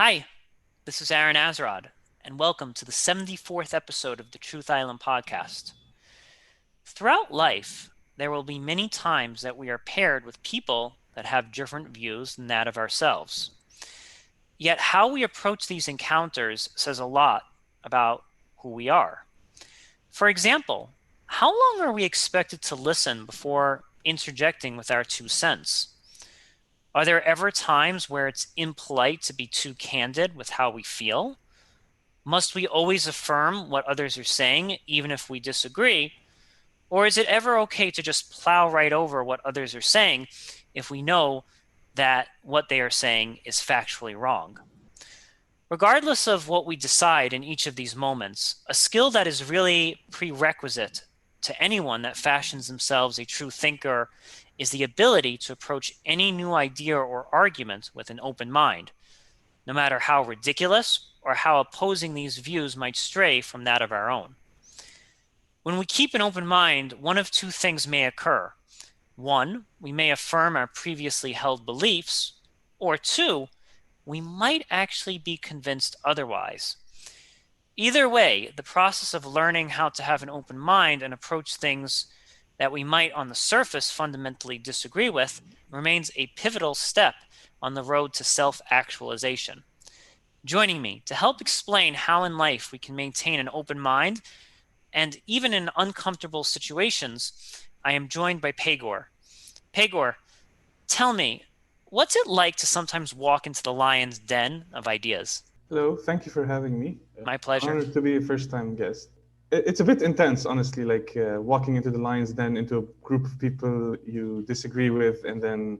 Hi, this is Aaron Azarod, and welcome to the 74th episode of the Truth Island podcast. Throughout life, there will be many times that we are paired with people that have different views than that of ourselves. Yet, how we approach these encounters says a lot about who we are. For example, how long are we expected to listen before interjecting with our 2 cents? Are there ever times where it's impolite to be too candid with how we feel? Must we always affirm what others are saying, even if we disagree? Or is it ever okay to just plow right over what others are saying if we know that what they are saying is factually wrong? Regardless of what we decide in each of these moments, a skill that is really prerequisite to anyone that fashions themselves a true thinker is the ability to approach any new idea or argument with an open mind, no matter how ridiculous or how opposing these views might stray from that of our own. When we keep an open mind, one of two things may occur. One, we may affirm our previously held beliefs, or two, we might actually be convinced otherwise. Either way, the process of learning how to have an open mind and approach things that we might on the surface fundamentally disagree with remains a pivotal step on the road to self-actualization. Joining me to help explain how in life we can maintain an open mind and even in uncomfortable situations, I am joined by Pegor. Pegor, tell me, what's it like to sometimes walk into the lion's den of ideas? Hello, thank you for having me. My pleasure. Honored to be a first-time guest. It's a bit intense, honestly, like walking into the lion's den into a group of people you disagree with, and then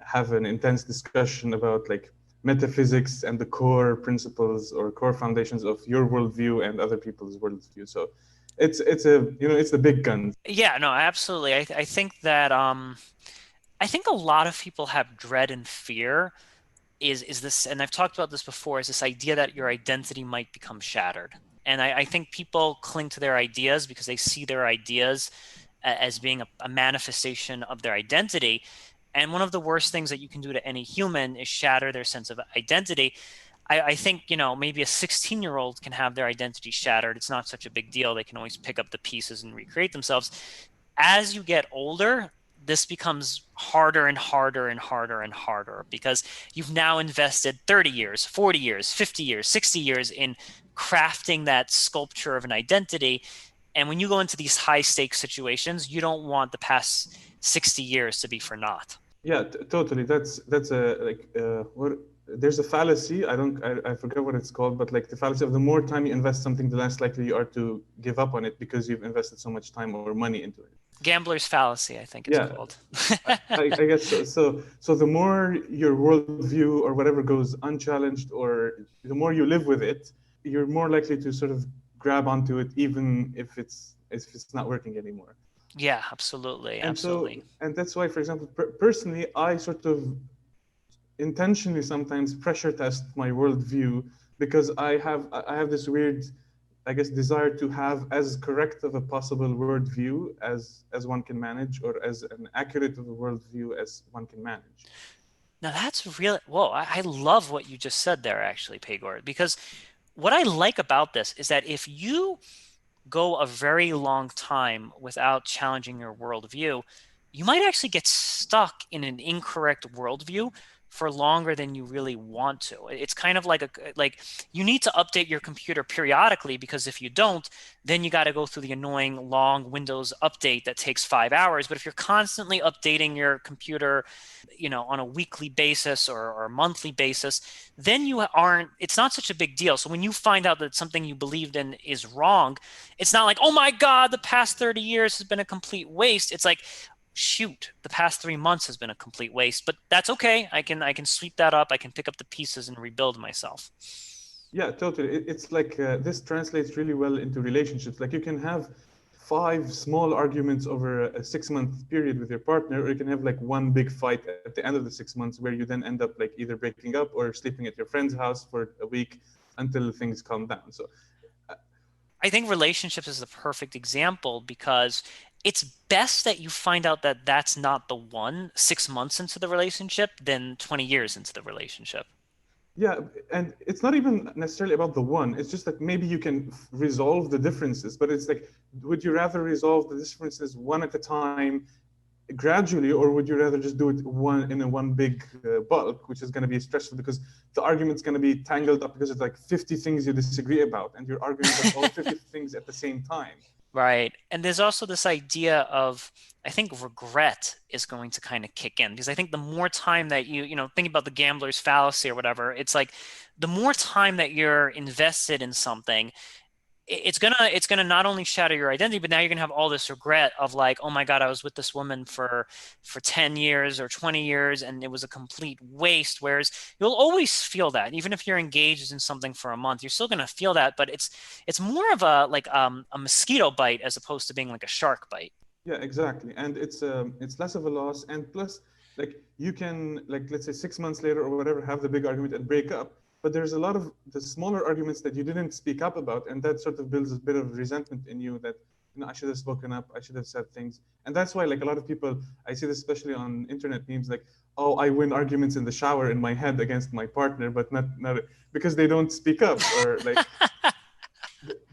have an intense discussion about like metaphysics and the core principles or core foundations of your worldview and other people's worldview. So it's the big guns. Yeah, no, absolutely. I think that I think a lot of people have dread and fear is this, and I've talked about this before, is this idea that your identity might become shattered. And I think people cling to their ideas because they see their ideas as being a manifestation of their identity. And one of the worst things that you can do to any human is shatter their sense of identity. I think, maybe a 16-year-old can have their identity shattered. It's not such a big deal. They can always pick up the pieces and recreate themselves. As you get older, this becomes harder and harder and harder and harder because you've now invested 30 years, 40 years, 50 years, 60 years in crafting that sculpture of an identity. And when you go into these high stakes situations, you don't want the past 60 years to be for naught. Yeah, totally. That's a like what there's a fallacy. I forget what it's called, but like the fallacy of the more time you invest something, the less likely you are to give up on it because you've invested so much time or money into it. Gambler's fallacy, I think it's Yeah, called. I guess so. So the more your worldview or whatever goes unchallenged, or the more you live with it, you're more likely to sort of grab onto it, even if it's not working anymore. Yeah, absolutely, And so, absolutely. and that's why, for example, personally, I sort of intentionally sometimes pressure test my worldview because I have this weird, I guess, desire to have as correct of a possible worldview as one can manage, or as an accurate of a worldview as one can manage. Now that's really, whoa, I love what you just said there, actually, Pegor, because what I like about this is that if you go a very long time without challenging your worldview, you might actually get stuck in an incorrect worldview for longer than you really want to. It's kind of like you need to update your computer periodically because if you don't, then you got to go through the annoying long Windows update that takes 5 hours. But if you're constantly updating your computer, on a weekly basis or a monthly basis, then it's not such a big deal. So when you find out that something you believed in is wrong, it's not like, oh my God, the past 30 years has been a complete waste. It's like, shoot, the past 3 months has been a complete waste, but that's okay. I can sweep that up. I can pick up the pieces and rebuild myself. Yeah, totally. It's like this translates really well into relationships. Like you can have five small arguments over a 6 month period with your partner, or you can have like one big fight at the end of the 6 months where you then end up like either breaking up or sleeping at your friend's house for a week until things calm down. So I think relationships is the perfect example because it's best that you find out that that's not the one 6 months into the relationship than 20 years into the relationship. Yeah, and it's not even necessarily about the one. It's just that maybe you can resolve the differences, but it's like, would you rather resolve the differences one at a time, gradually, or would you rather just do it one big bulk, which is going to be stressful because the argument's going to be tangled up because it's like 50 things you disagree about, and you're arguing about all 50 things at the same time. Right. And there's also this idea of, I think regret is going to kind of kick in because I think the more time that think about the gambler's fallacy or whatever, it's like the more time that you're invested in something, it's gonna not only shatter your identity, but now you're gonna have all this regret of like, oh my God, I was with this woman for 10 years or 20 years and it was a complete waste. Whereas you'll always feel that, even if you're engaged in something for a month, you're still gonna feel that, but it's more of a mosquito bite as opposed to being like a shark bite. Yeah, exactly. And it's less of a loss. And plus, like you can, like, let's say 6 months later or whatever, have the big argument and break up. But there's a lot of the smaller arguments that you didn't speak up about, and that sort of builds a bit of resentment in you that, I should have spoken up, I should have said things. And that's why, like, a lot of people, I see this especially on internet memes, like, oh, I win arguments in the shower in my head against my partner, but not because they don't speak up, or like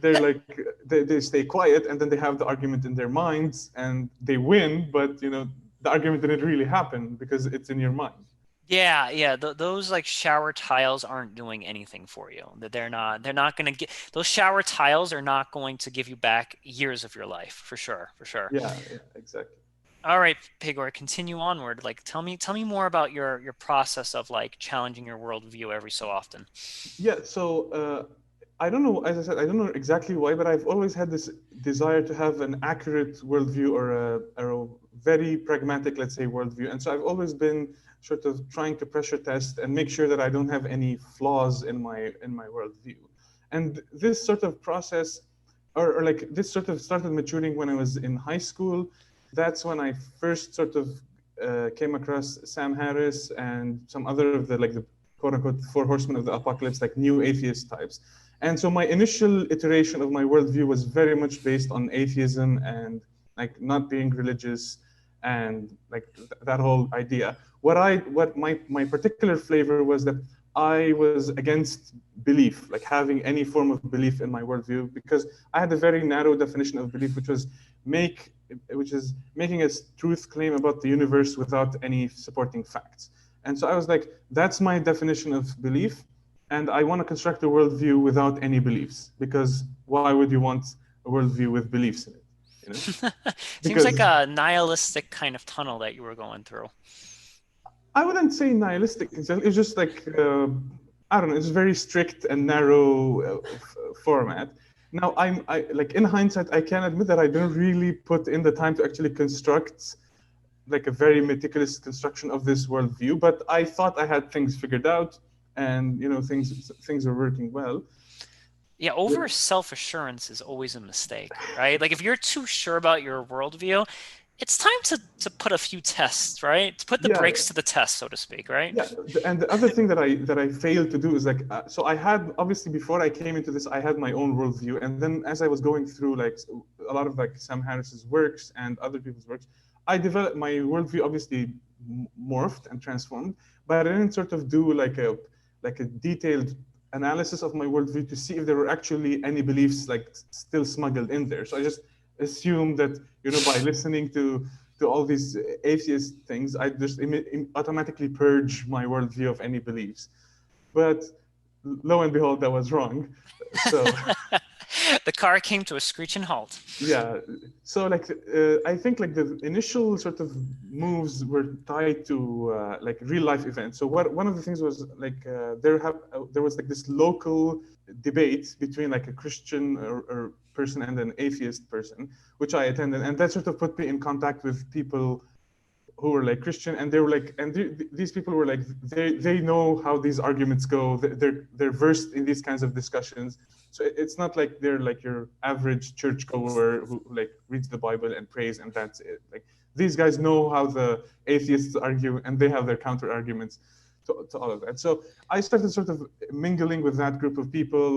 they're like they stay quiet and then they have the argument in their minds and they win, but the argument didn't really happen because it's in your mind. Yeah, yeah. Those like shower tiles aren't doing anything for you. That they're not going to get those shower tiles are not going to give you back years of your life for sure, for sure. Yeah, yeah, exactly. All right, Pegor, continue onward. Like tell me more about your process of like challenging your worldview every so often. Yeah, so I don't know, as I said, I don't know exactly why, but I've always had this desire to have an accurate worldview, or a very pragmatic, let's say, worldview. And so I've always been sort of trying to pressure test and make sure that I don't have any flaws in my worldview. And this sort of process, or like this sort of started maturing when I was in high school. That's when I first sort of came across Sam Harris and some other of the quote unquote four horsemen of the apocalypse, like new atheist types. And so my initial iteration of my worldview was very much based on atheism and like not being religious and like that whole idea. What my particular flavor was that I was against belief, like having any form of belief in my worldview, because I had a very narrow definition of belief, make which is making a truth claim about the universe without any supporting facts. And so I was like, that's my definition of belief. And I want to construct a worldview without any beliefs, because why would you want a worldview with beliefs in it? You know? Seems like Because a nihilistic kind of tunnel that you were going through. I wouldn't say nihilistic. It's just like, I don't know, it's very strict and narrow format. Now, like in hindsight, I can admit that I didn't really put in the time to actually construct like a very meticulous construction of this worldview, but I thought I had things figured out, and things were working well. Yeah, over self-assurance is always a mistake, right? Like if you're too sure about your worldview, it's time to put a few tests, right? To put the Yeah, brakes to the test, so to speak, right? yeah. And the other thing that I failed to do is like, so I had, obviously, before I came into this, I had my own worldview, and then as I was going through like a lot of like Sam Harris's works and other people's works, I developed my worldview, obviously morphed and transformed, but I didn't sort of do like a detailed analysis of my worldview to see if there were actually any beliefs like still smuggled in there. So I just assumed that by listening to all these atheist things, I just automatically purge my worldview of any beliefs. But lo and behold, that was wrong. So The car came to a screeching halt. yeah, so like I think like the initial sort of moves were tied to like real life events. So one of the things was like there was like this local debate between like a Christian or person and an atheist person, which I attended, and that sort of put me in contact with people who were like Christian, and they were like, and these people were like, they know how these arguments go. They're versed in these kinds of discussions. So it's not like they're like your average churchgoer who like reads the Bible and prays and that's it. Like these guys know how the atheists argue, and they have their counter arguments to all of that. So I started sort of mingling with that group of people,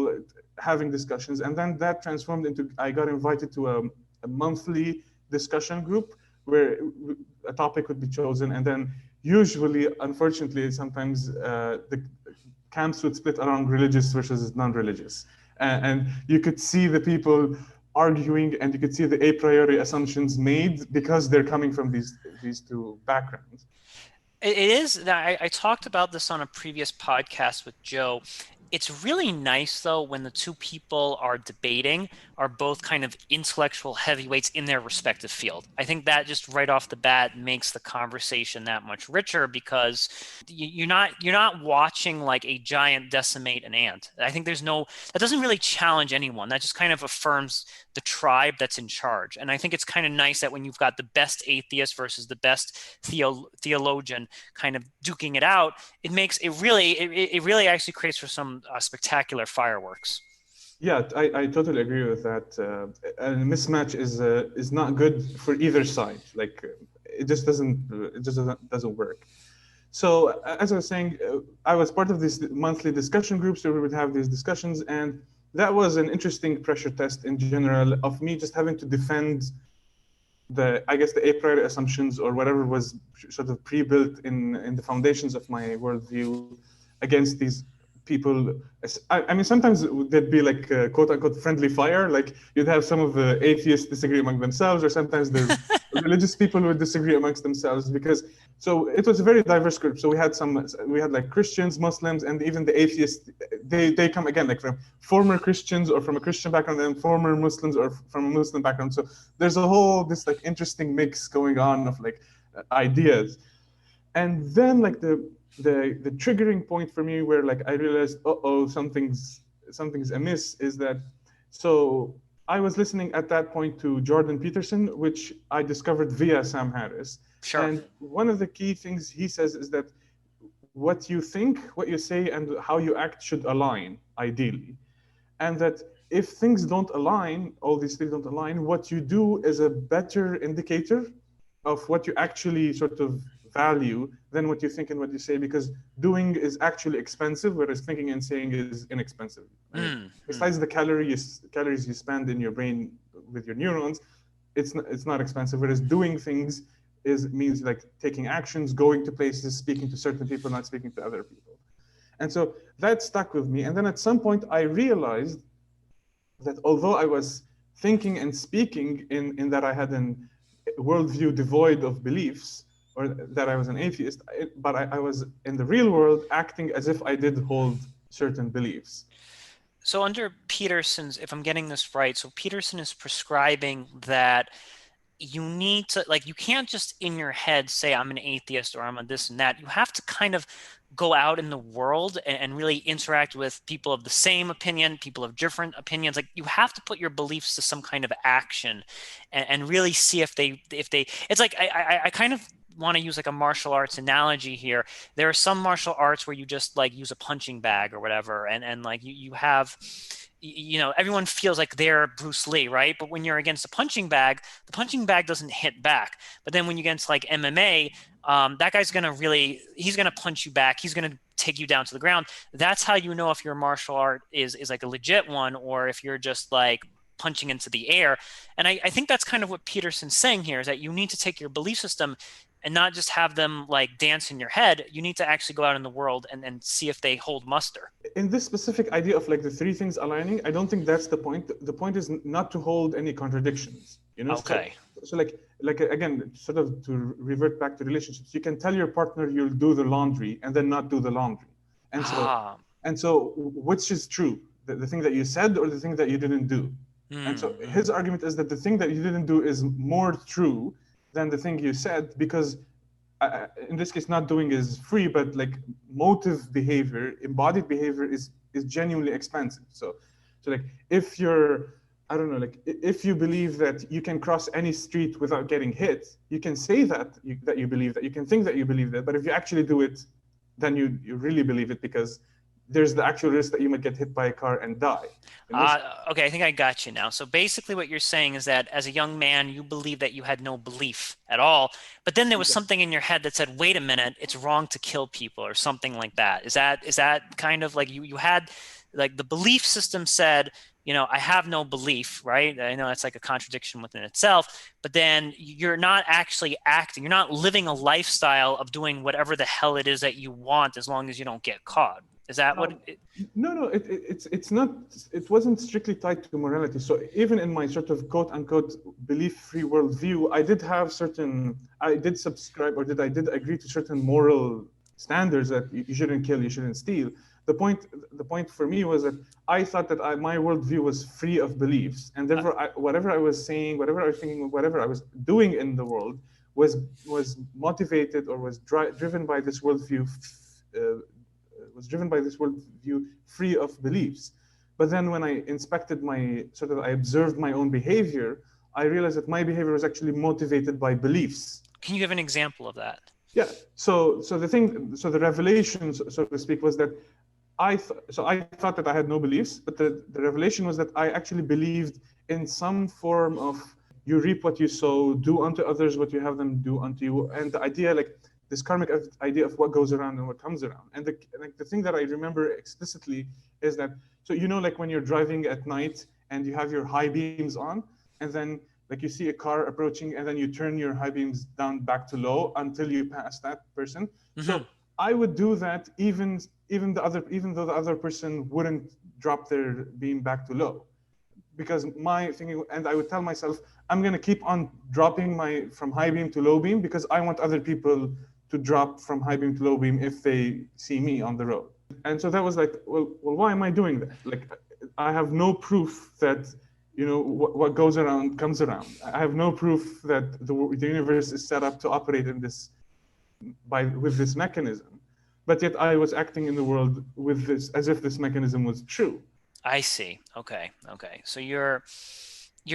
having discussions, and then that transformed into I got invited to a monthly discussion group where a topic would be chosen, and then usually, unfortunately, sometimes camps would split around religious versus non-religious, and you could see the people arguing, and you could see the a priori assumptions made because they're coming from these two backgrounds. It is. I talked about this on a previous podcast with Joe. It's really nice, though, when the two people are debating are both kind of intellectual heavyweights in their respective field. I think that just right off the bat makes the conversation that much richer because you're not watching like a giant decimate an ant. I think that doesn't really challenge anyone. That just kind of affirms the tribe that's in charge. And I think it's kind of nice that when you've got the best atheist versus the best theologian kind of duking it out, it really actually creates for some spectacular fireworks. Yeah, I totally agree with that. A mismatch is not good for either side. Like it just doesn't work. So as I was saying, I was part of these monthly discussion groups where we would have these discussions, and that was an interesting pressure test in general of me just having to defend I guess the a priori assumptions or whatever was sort of pre-built in the foundations of my worldview against these people. I mean, sometimes there'd be like quote unquote friendly fire, like you'd have some of the atheists disagree among themselves, or sometimes the religious people would disagree amongst themselves because so it was a very diverse group. So we had like Christians, Muslims, and even the atheists. They come again like from former Christians or from a Christian background, and former Muslims or from a Muslim background. So there's a whole this like interesting mix going on of like ideas, and then like the triggering point for me where like I realized something's amiss is that so I was listening at that point to Jordan Peterson, which I discovered via Sam Harris. Sure. And one of the key things he says is that what you think, what you say, and how you act should align, ideally. And that if things don't align, all these things don't align, what you do is a better indicator of what you actually sort of value than what you think and what you say, because doing is actually expensive, whereas thinking and saying is inexpensive. I mean, besides the calories you spend in your brain with your neurons, it's not expensive. Whereas doing things means like taking actions, going to places, speaking to certain people, not speaking to other people. And so that stuck with me. And then at some point I realized that although I was thinking and speaking in that I had a worldview devoid of beliefs, or that I was an atheist, but I was in the real world acting as if I did hold certain beliefs. So under Peterson's, if I'm getting this right, so Peterson is prescribing that you need to, like, you can't just in your head say I'm an atheist or I'm a this and that. You have to kind of go out in the world and really interact with people of the same opinion, people of different opinions. Like, you have to put your beliefs to some kind of action and really see if they it's like I kind of want to use like a martial arts analogy here. There are some martial arts where you just like use a punching bag or whatever, and like you have, everyone feels like they're Bruce Lee, right? But when you're against a punching bag, the punching bag doesn't hit back. But then when you're against like MMA, that guy's he's gonna punch you back. He's gonna take you down to the ground. That's how you know if your martial art is like a legit one, or if you're just like punching into the air. And I think that's kind of what Peterson's saying here, is that you need to take your belief system and not just have them like dance in your head. You need to actually go out in the world and see if they hold muster. In this specific idea of like the three things aligning, I don't think that's the point. The point is not to hold any contradictions, Okay. So like again, sort of to revert back to relationships, you can tell your partner you'll do the laundry and then not do the laundry. And so which is true? The thing that you said or the thing that you didn't do? And so his argument is that the thing that you didn't do is more true than the thing you said, because in this case, not doing is free, but like motive behavior, embodied behavior is genuinely expensive. So like if you're, I don't know, like if you believe that you can cross any street without getting hit, you can say that you believe that, you can think that you believe that, but if you actually do it, then you really believe it, because there's the actual risk that you might get hit by a car and die. Okay, I think I got you now. So basically what you're saying is that as a young man, you believed that you had no belief at all, but then there was something in your head that said, wait a minute, it's wrong to kill people or something like that. Is that kind of like you had like the belief system said, I have no belief, right? I know that's like a contradiction within itself, but then you're not actually acting. You're not living a lifestyle of doing whatever the hell it is that you want, as long as you don't get caught. Is that what No, it's not. It wasn't strictly tied to morality. So even in my sort of quote unquote belief-free worldview, I did subscribe, or I did agree to certain moral standards that you shouldn't kill, you shouldn't steal. The point for me was that I thought that my worldview was free of beliefs, and therefore whatever I was saying, whatever I was thinking, whatever I was doing in the world was motivated or was driven by this worldview. Was driven by this worldview free of beliefs. But then when I inspected I observed my own behavior, I realized that my behavior was actually motivated by beliefs. Can you give an example of that? Yeah. So the revelation, so to speak, was that I thought that I had no beliefs, but the revelation was that I actually believed in some form of you reap what you sow, do unto others what you have them do unto you, and the idea like this karmic idea of what goes around and what comes around. And the thing that I remember explicitly is that, so like when you're driving at night and you have your high beams on, and then like you see a car approaching, and then you turn your high beams down back to low until you pass that person. Mm-hmm. So I would do that even though the other person wouldn't drop their beam back to low, because my thinking, and I would tell myself, I'm going to keep on dropping from high beam to low beam because I want other people to drop from high beam to low beam if they see me on the road. And so that was like, well, why am I doing that? Like, I have no proof that, what goes around comes around. I have no proof that the universe is set up to operate with this mechanism. But yet I was acting in the world with this, as if this mechanism was true. I see. Okay. So you're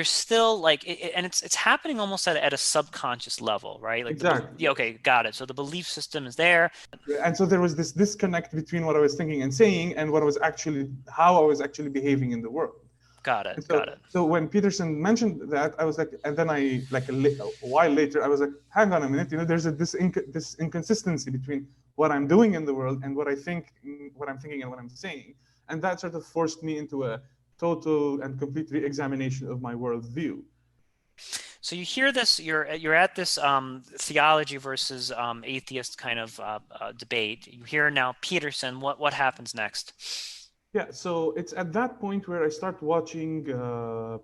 still like, and it's happening almost at a subconscious level, right? Like exactly. Okay, got it. So the belief system is there. And so there was this disconnect between what I was thinking and saying and how I was actually behaving in the world. Got it. So when Peterson mentioned that, I was like, and then a while later, I was like, hang on a minute, there's this inconsistency between what I'm doing in the world and what I'm thinking and what I'm saying. And that sort of forced me into a total and complete re-examination of my worldview. So you hear this, you're at this theology versus atheist kind of debate. You hear now Peterson. What happens next? Yeah, so it's at that point where I start watching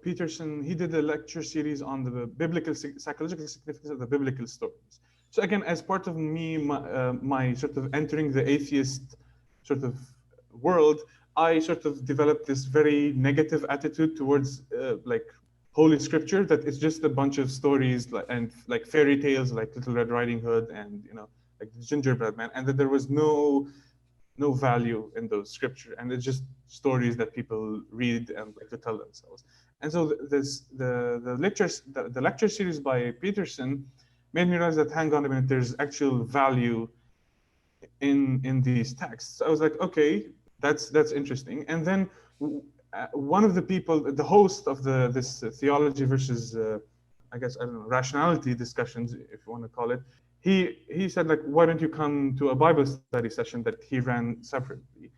Peterson. He did a lecture series on the psychological significance of the biblical stories. So again, as part of me, my sort of entering the atheist sort of world, I sort of developed this very negative attitude towards like Holy Scripture, that it's just a bunch of stories and like fairy tales, like Little Red Riding Hood and like the Gingerbread Man, and that there was no value in those scripture, and it's just stories that people read and like to tell themselves. And so the lecture series by Peterson made me realize that, hang on a minute, there's actual value in these texts. So I was like, okay, that's interesting. And then one of the people, the host of this theology versus rationality discussions, if you want to call it, he said, like, why don't you come to a Bible study session that he ran separately?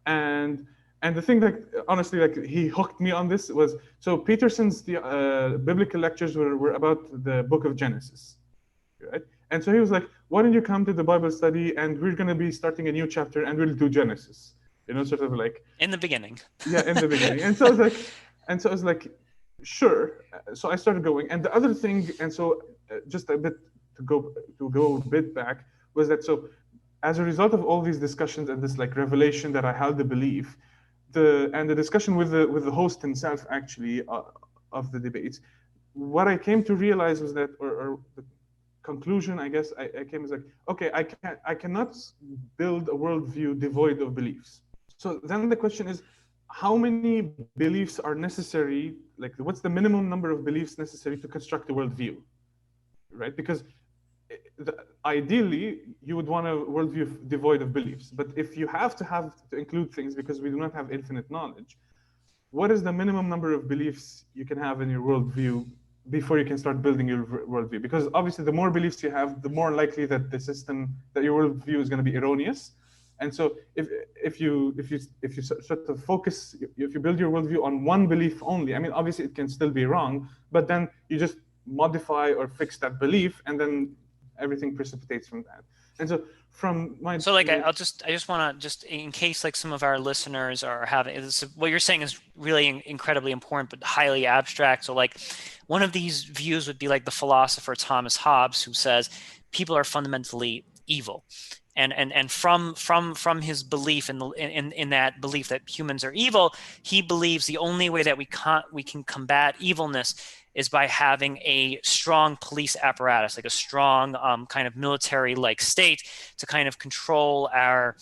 And the thing that honestly, like, he hooked me on this was, so Peterson's biblical lectures were about the book of Genesis, right? And so he was like, why don't you come to the Bible study, and we're going to be starting a new chapter and we'll do Genesis, sort of like in the beginning. Yeah, in the beginning. And so I was like, sure. So I started going. And the other thing, and so just a bit to go a bit back, was that, so as a result of all these discussions and this like revelation that I held the belief, and the discussion with the host himself actually of the debates, what I came to realize was that, or the conclusion, I guess, I came as like, okay, I cannot build a worldview devoid of beliefs. So then the question is, how many beliefs are necessary? Like, what's the minimum number of beliefs necessary to construct a worldview, right? Because ideally, you would want a worldview devoid of beliefs. But if you have to include things, because we do not have infinite knowledge, what is the minimum number of beliefs you can have in your worldview before you can start building your worldview? Because obviously, the more beliefs you have, the more likely that your worldview is going to be erroneous. And so if you sort of focus, if you build your worldview on one belief only, I mean, obviously it can still be wrong, but then you just modify or fix that belief, and then everything precipitates from that. And so from my So like I just want to just in case like some of our listeners are having this, what you're saying is really incredibly important but highly abstract. So like one of these views would be like the philosopher Thomas Hobbes, who says people are fundamentally evil. And from his belief in that belief that humans are evil, he believes the only way that we can combat evilness is by having a strong police apparatus, like a strong kind of military-like state to kind of control our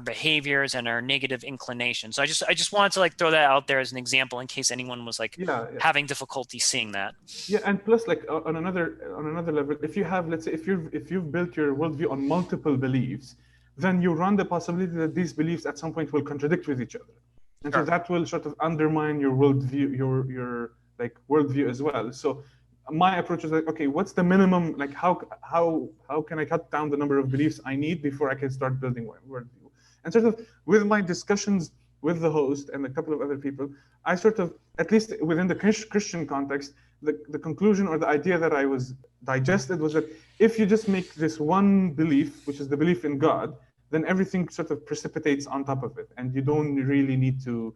behaviors and our negative inclinations. So I just wanted to like throw that out there as an example in case anyone was like yeah, yeah. having difficulty seeing that. Yeah, and plus, like on another level, if you have, let's say, if you've built your worldview on multiple beliefs, then you run the possibility that these beliefs at some point will contradict with each other, and so Sure. that will sort of undermine your worldview, your like worldview as well. So my approach is like, okay, what's the minimum? Like, how can I cut down the number of beliefs I need before I can start building my worldview? And sort of with my discussions with the host and a couple of other people, I sort of, at least within the Christian context, the conclusion or the idea that I was digested was that if you just make this one belief, which is the belief in God, then everything sort of precipitates on top of it, and you don't really need to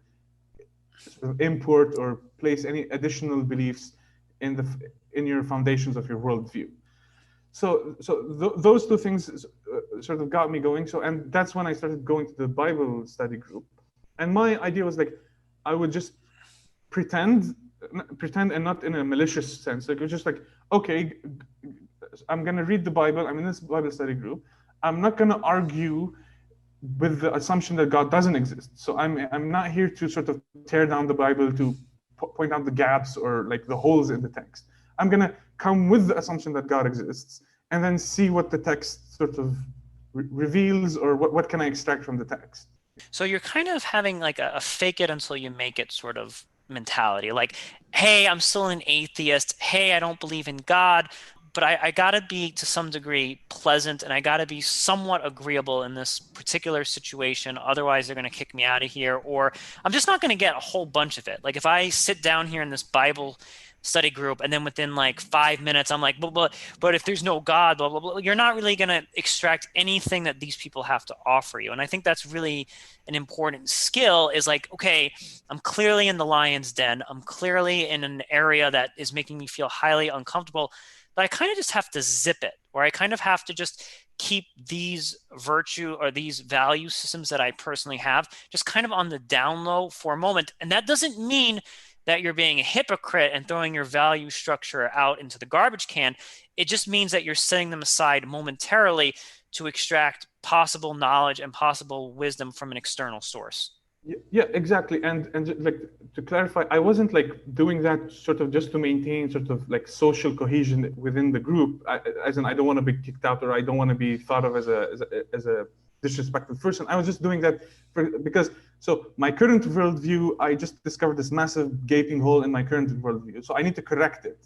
sort of import or place any additional beliefs in your foundations of your worldview. So those two things sort of got me going. So, and that's when I started going to the Bible study group. And my idea was like, I would just pretend and not in a malicious sense. Like, it was just like, okay, I'm going to read the Bible. I'm in this Bible study group. I'm not going to argue with the assumption that God doesn't exist. So I'm not here to sort of tear down the Bible to point out the gaps or like the holes in the text. I'm going to come with the assumption that God exists and then see what the text sort of reveals, or what can I extract from the text. So you're kind of having like a fake it until you make it sort of mentality. Like, hey, I'm still an atheist. Hey, I don't believe in God, but I gotta be to some degree pleasant and I gotta be somewhat agreeable in this particular situation. Otherwise, they're gonna kick me out of here, or I'm just not gonna get a whole bunch of it. Like if I sit down here in this Bible study group and then within like 5 minutes I'm like, but if there's no God, blah blah blah, you're not really going to extract anything that these people have to offer you. And I think that's really an important skill, is like, okay, I'm clearly in the lion's den, I'm clearly in an area that is making me feel highly uncomfortable, but I kind of just have to zip it, or I kind of have to just keep these virtue or these value systems that I personally have just kind of on the down low for a moment. And that doesn't mean that you're being a hypocrite and throwing your value structure out into the garbage can. It just means that you're setting them aside momentarily to extract possible knowledge and possible wisdom from an external source. Yeah, exactly. And like, to clarify, I wasn't like doing that sort of just to maintain sort of like social cohesion within the group. As in, I don't want to be kicked out, or I don't want to be thought of as a disrespectful person. I was just doing that because, so my current worldview, I just discovered this massive gaping hole in my current worldview. So I need to correct it.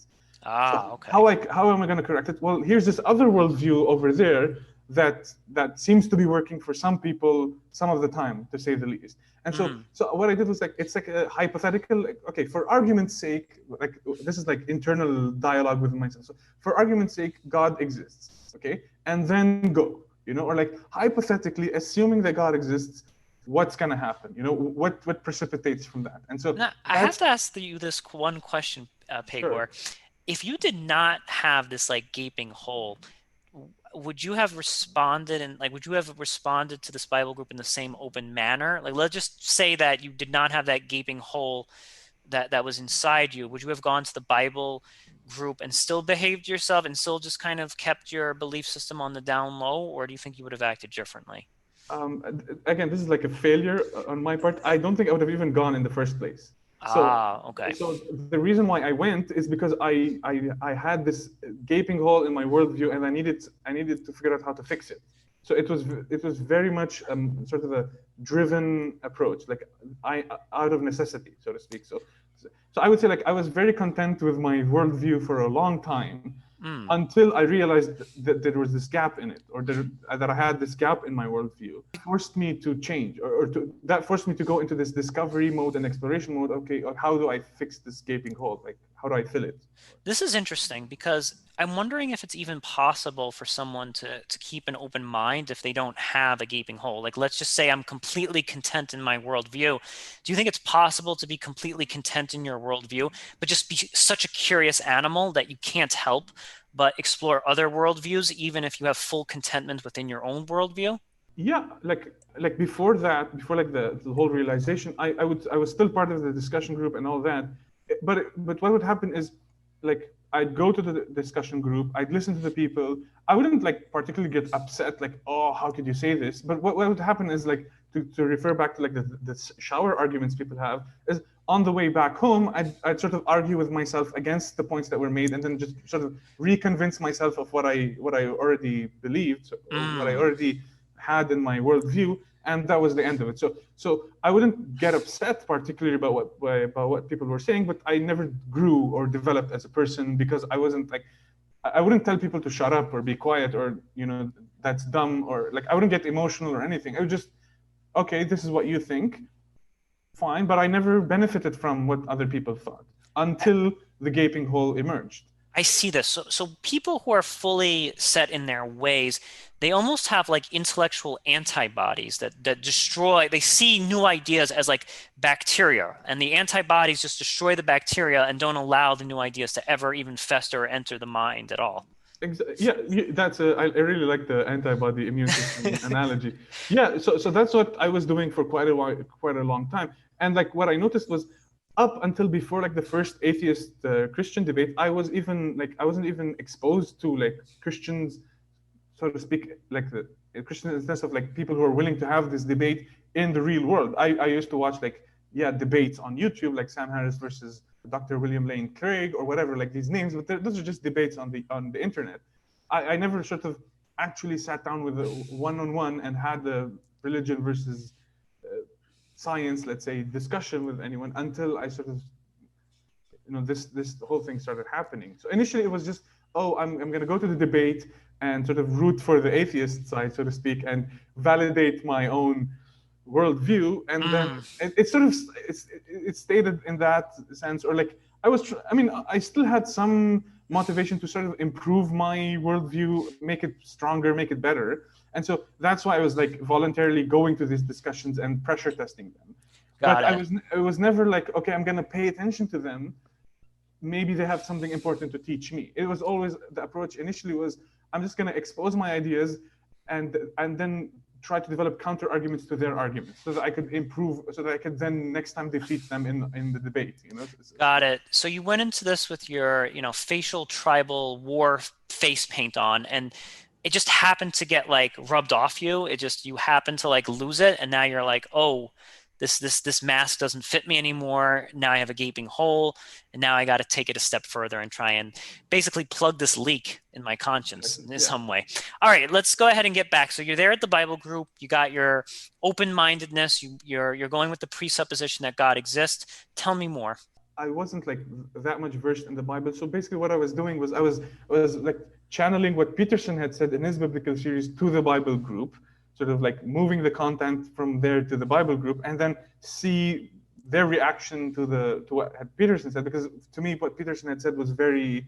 Okay. How am I going to correct it? Well, here's this other worldview over there that seems to be working for some people some of the time, to say the least. And so what I did was like, it's like a hypothetical, like, okay, for argument's sake, like this is like internal dialogue with myself. So for argument's sake, God exists, okay, and then go, or like hypothetically, assuming that God exists, what's going to happen? What precipitates from that? And so now, I have to ask you this one question, Pegor. Sure. If you did not have this like gaping hole, would you have responded to this Bible group in the same open manner? Like, let's just say that you did not have that gaping hole that was inside you. Would you have gone to the Bible group and still behaved yourself and still just kind of kept your belief system on the down low, or do you think you would have acted differently? Again, this is like a failure on my part. I don't think I would have even gone in the first place. Okay. So the reason why I went is because I had this gaping hole in my worldview, and I needed to figure out how to fix it. So it was very much sort of a driven approach, like out of necessity, so to speak. So I would say like I was very content with my worldview for a long time, until I realized that there was this gap in it, or that I had this gap in my worldview. It forced me to change, that forced me to go into this discovery mode and exploration mode. Okay, how do I fix this gaping hole? Like, how do I fill it? This is interesting because I'm wondering if it's even possible for someone to keep an open mind if they don't have a gaping hole. Like, let's just say I'm completely content in my worldview. Do you think it's possible to be completely content in your worldview, but just be such a curious animal that you can't help but explore other worldviews, even if you have full contentment within your own worldview? Yeah, like before that, before like the whole realization, I was still part of the discussion group and all that. But what would happen is, like, I'd go to the discussion group, I'd listen to the people. I wouldn't like particularly get upset, like, oh, how could you say this? But what would happen is, like, to refer back to like the shower arguments people have, is on the way back home, I'd sort of argue with myself against the points that were made, and then just sort of reconvince myself of what I already believed, or what I Mm. already had in my worldview, and that was the end of it. So I wouldn't get upset particularly about what people were saying, but I never grew or developed as a person because I wasn't like, I wouldn't tell people to shut up or be quiet, or that's dumb, or like I wouldn't get emotional or anything. I would just, okay, this is what you think, fine, but I never benefited from what other people thought until the gaping hole emerged. I see this. So people who are fully set in their ways, they almost have like intellectual antibodies that destroy, they see new ideas as like bacteria, and the antibodies just destroy the bacteria and don't allow the new ideas to ever even fester or enter the mind at all. Yeah, that's I really like the antibody immune system analogy. Yeah, so that's what I was doing for quite a while, quite a long time. And like what I noticed was, up until before like the first atheist Christian debate, I wasn't even exposed to like Christians, so to speak, like the Christian in the sense of like people who are willing to have this debate in the real world. I used to watch like, yeah, debates on YouTube, like Sam Harris versus Dr. William Lane Craig or whatever, like these names, but those are just debates on the internet. I never sort of actually sat down with a one-on-one and had the religion versus science, let's say, discussion with anyone until I sort of, this whole thing started happening. So initially it was just, oh, I'm going to go to the debate and sort of root for the atheist side, so to speak, and validate my own worldview. And then Mm. it sort of it stated in that sense, or like I mean, I still had some motivation to sort of improve my worldview, make it stronger, make it better. And so that's why I was like voluntarily going to these discussions and pressure testing them. But Got it. it was never like, okay, I'm going to pay attention to them, maybe they have something important to teach me. It was always, the approach initially was, I'm just going to expose my ideas and then try to develop counter arguments to their arguments so that I could improve, so that I could then next time defeat them in the debate. Got it. So you went into this with your, facial tribal war face paint on, and it just happened to get like rubbed off you. You happened to like lose it, and now you're like, oh, this mask doesn't fit me anymore. Now I have a gaping hole, and now I got to take it a step further and try and basically plug this leak in my conscience in Yeah. some way. All right, let's go ahead and get back. So you're there at the Bible group. You got your open-mindedness. You're going with the presupposition that God exists. Tell me more. I wasn't like that much versed in the Bible. So basically, what I was doing was I was like channeling what Peterson had said in his biblical series to the Bible group, sort of like moving the content from there to the Bible group, and then see their reaction to what had Peterson said. Because to me, what Peterson had said was very,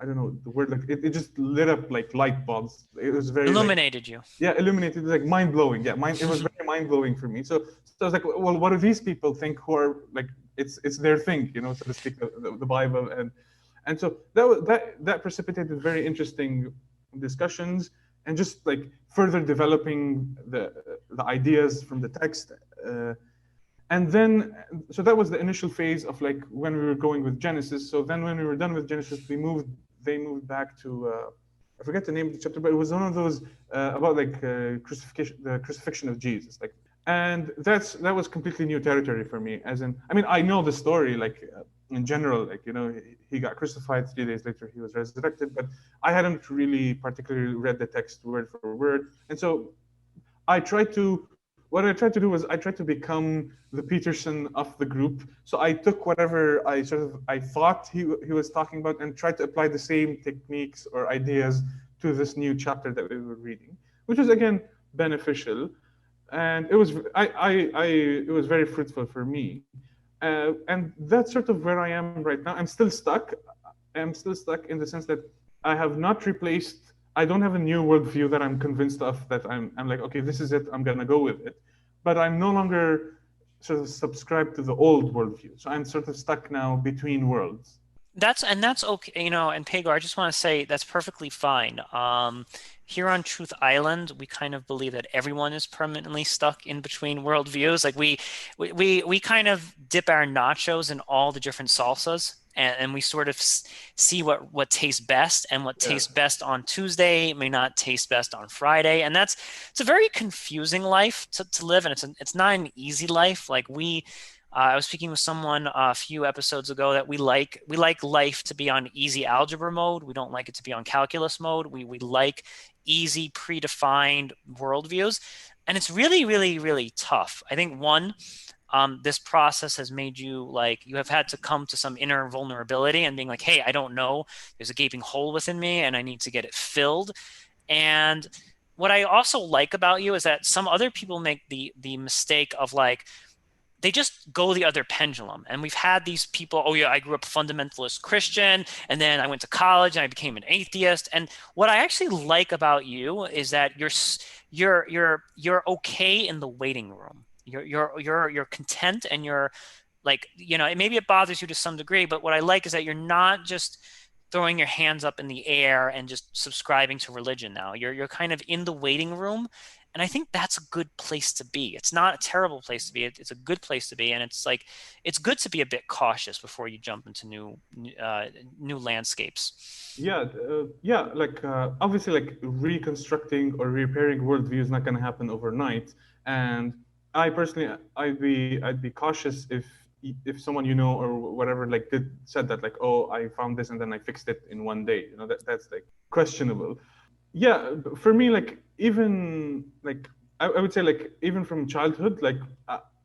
I don't know the word, like it just lit up like light bulbs. It was very like, Illuminated you. yeah, illuminated, like mind blowing. Yeah, it was very mind blowing for me. So I was like, well, what do these people think who are like, it's their thing, so to speak, the Bible, and so that precipitated very interesting discussions, and just like further developing the ideas from the text. And then, so that was the initial phase of like when we were going with Genesis. So then when we were done with Genesis, they moved back to, I forget the name of the chapter, but it was one of those about like crucifixion, the crucifixion of Jesus. Like, and that was completely new territory for me. As in, I mean, I know the story, like in general, like, he got crucified, 3 days later he was resurrected, but I hadn't really particularly read the text word for word. And so what I tried to do was I tried to become the Peterson of the group. So I took whatever I thought he was talking about and tried to apply the same techniques or ideas to this new chapter that we were reading, which was again beneficial, and it was very fruitful for me, and that's sort of where I am right now. I'm still stuck in the sense that I have not replaced. I don't have a new worldview that I'm convinced of. That I'm like, okay, this is it. I'm gonna go with it. But I'm no longer sort of subscribed to the old worldview. So I'm sort of stuck now between worlds. That's okay, and Pegor, I just want to say that's perfectly fine. Here on Truth Island, we kind of believe that everyone is permanently stuck in between worldviews. Like we kind of dip our nachos in all the different salsas, and we sort of see what tastes best, and what Yeah. tastes best on Tuesday may not taste best on Friday, and it's a very confusing life to live, and it's not an easy life. Like I was speaking with someone a few episodes ago that we like life to be on easy algebra mode. We don't like it to be on calculus mode. We like easy predefined worldviews, and it's really really really tough. I think this process has made you have had to come to some inner vulnerability and being like, hey, I don't know. There's a gaping hole within me, and I need to get it filled. And what I also like about you is that some other people make the mistake of like they just go the other pendulum. And we've had these people, oh yeah, I grew up fundamentalist Christian, and then I went to college and I became an atheist. And what I actually like about you is that you're okay in the waiting room. You're content, and you're like, maybe it bothers you to some degree, but what I like is that you're not just throwing your hands up in the air and just subscribing to religion now. You're kind of in the waiting room, and I think that's a good place to be. It's not a terrible place to be. It's a good place to be, and it's like it's good to be a bit cautious before you jump into new landscapes. Yeah, like obviously, like reconstructing or repairing worldview is not going to happen overnight. And I personally, I'd be cautious if someone or whatever like said that like, oh, I found this and then I fixed it in one day. That's like questionable. Yeah, for me, like even like I would say like even from childhood, like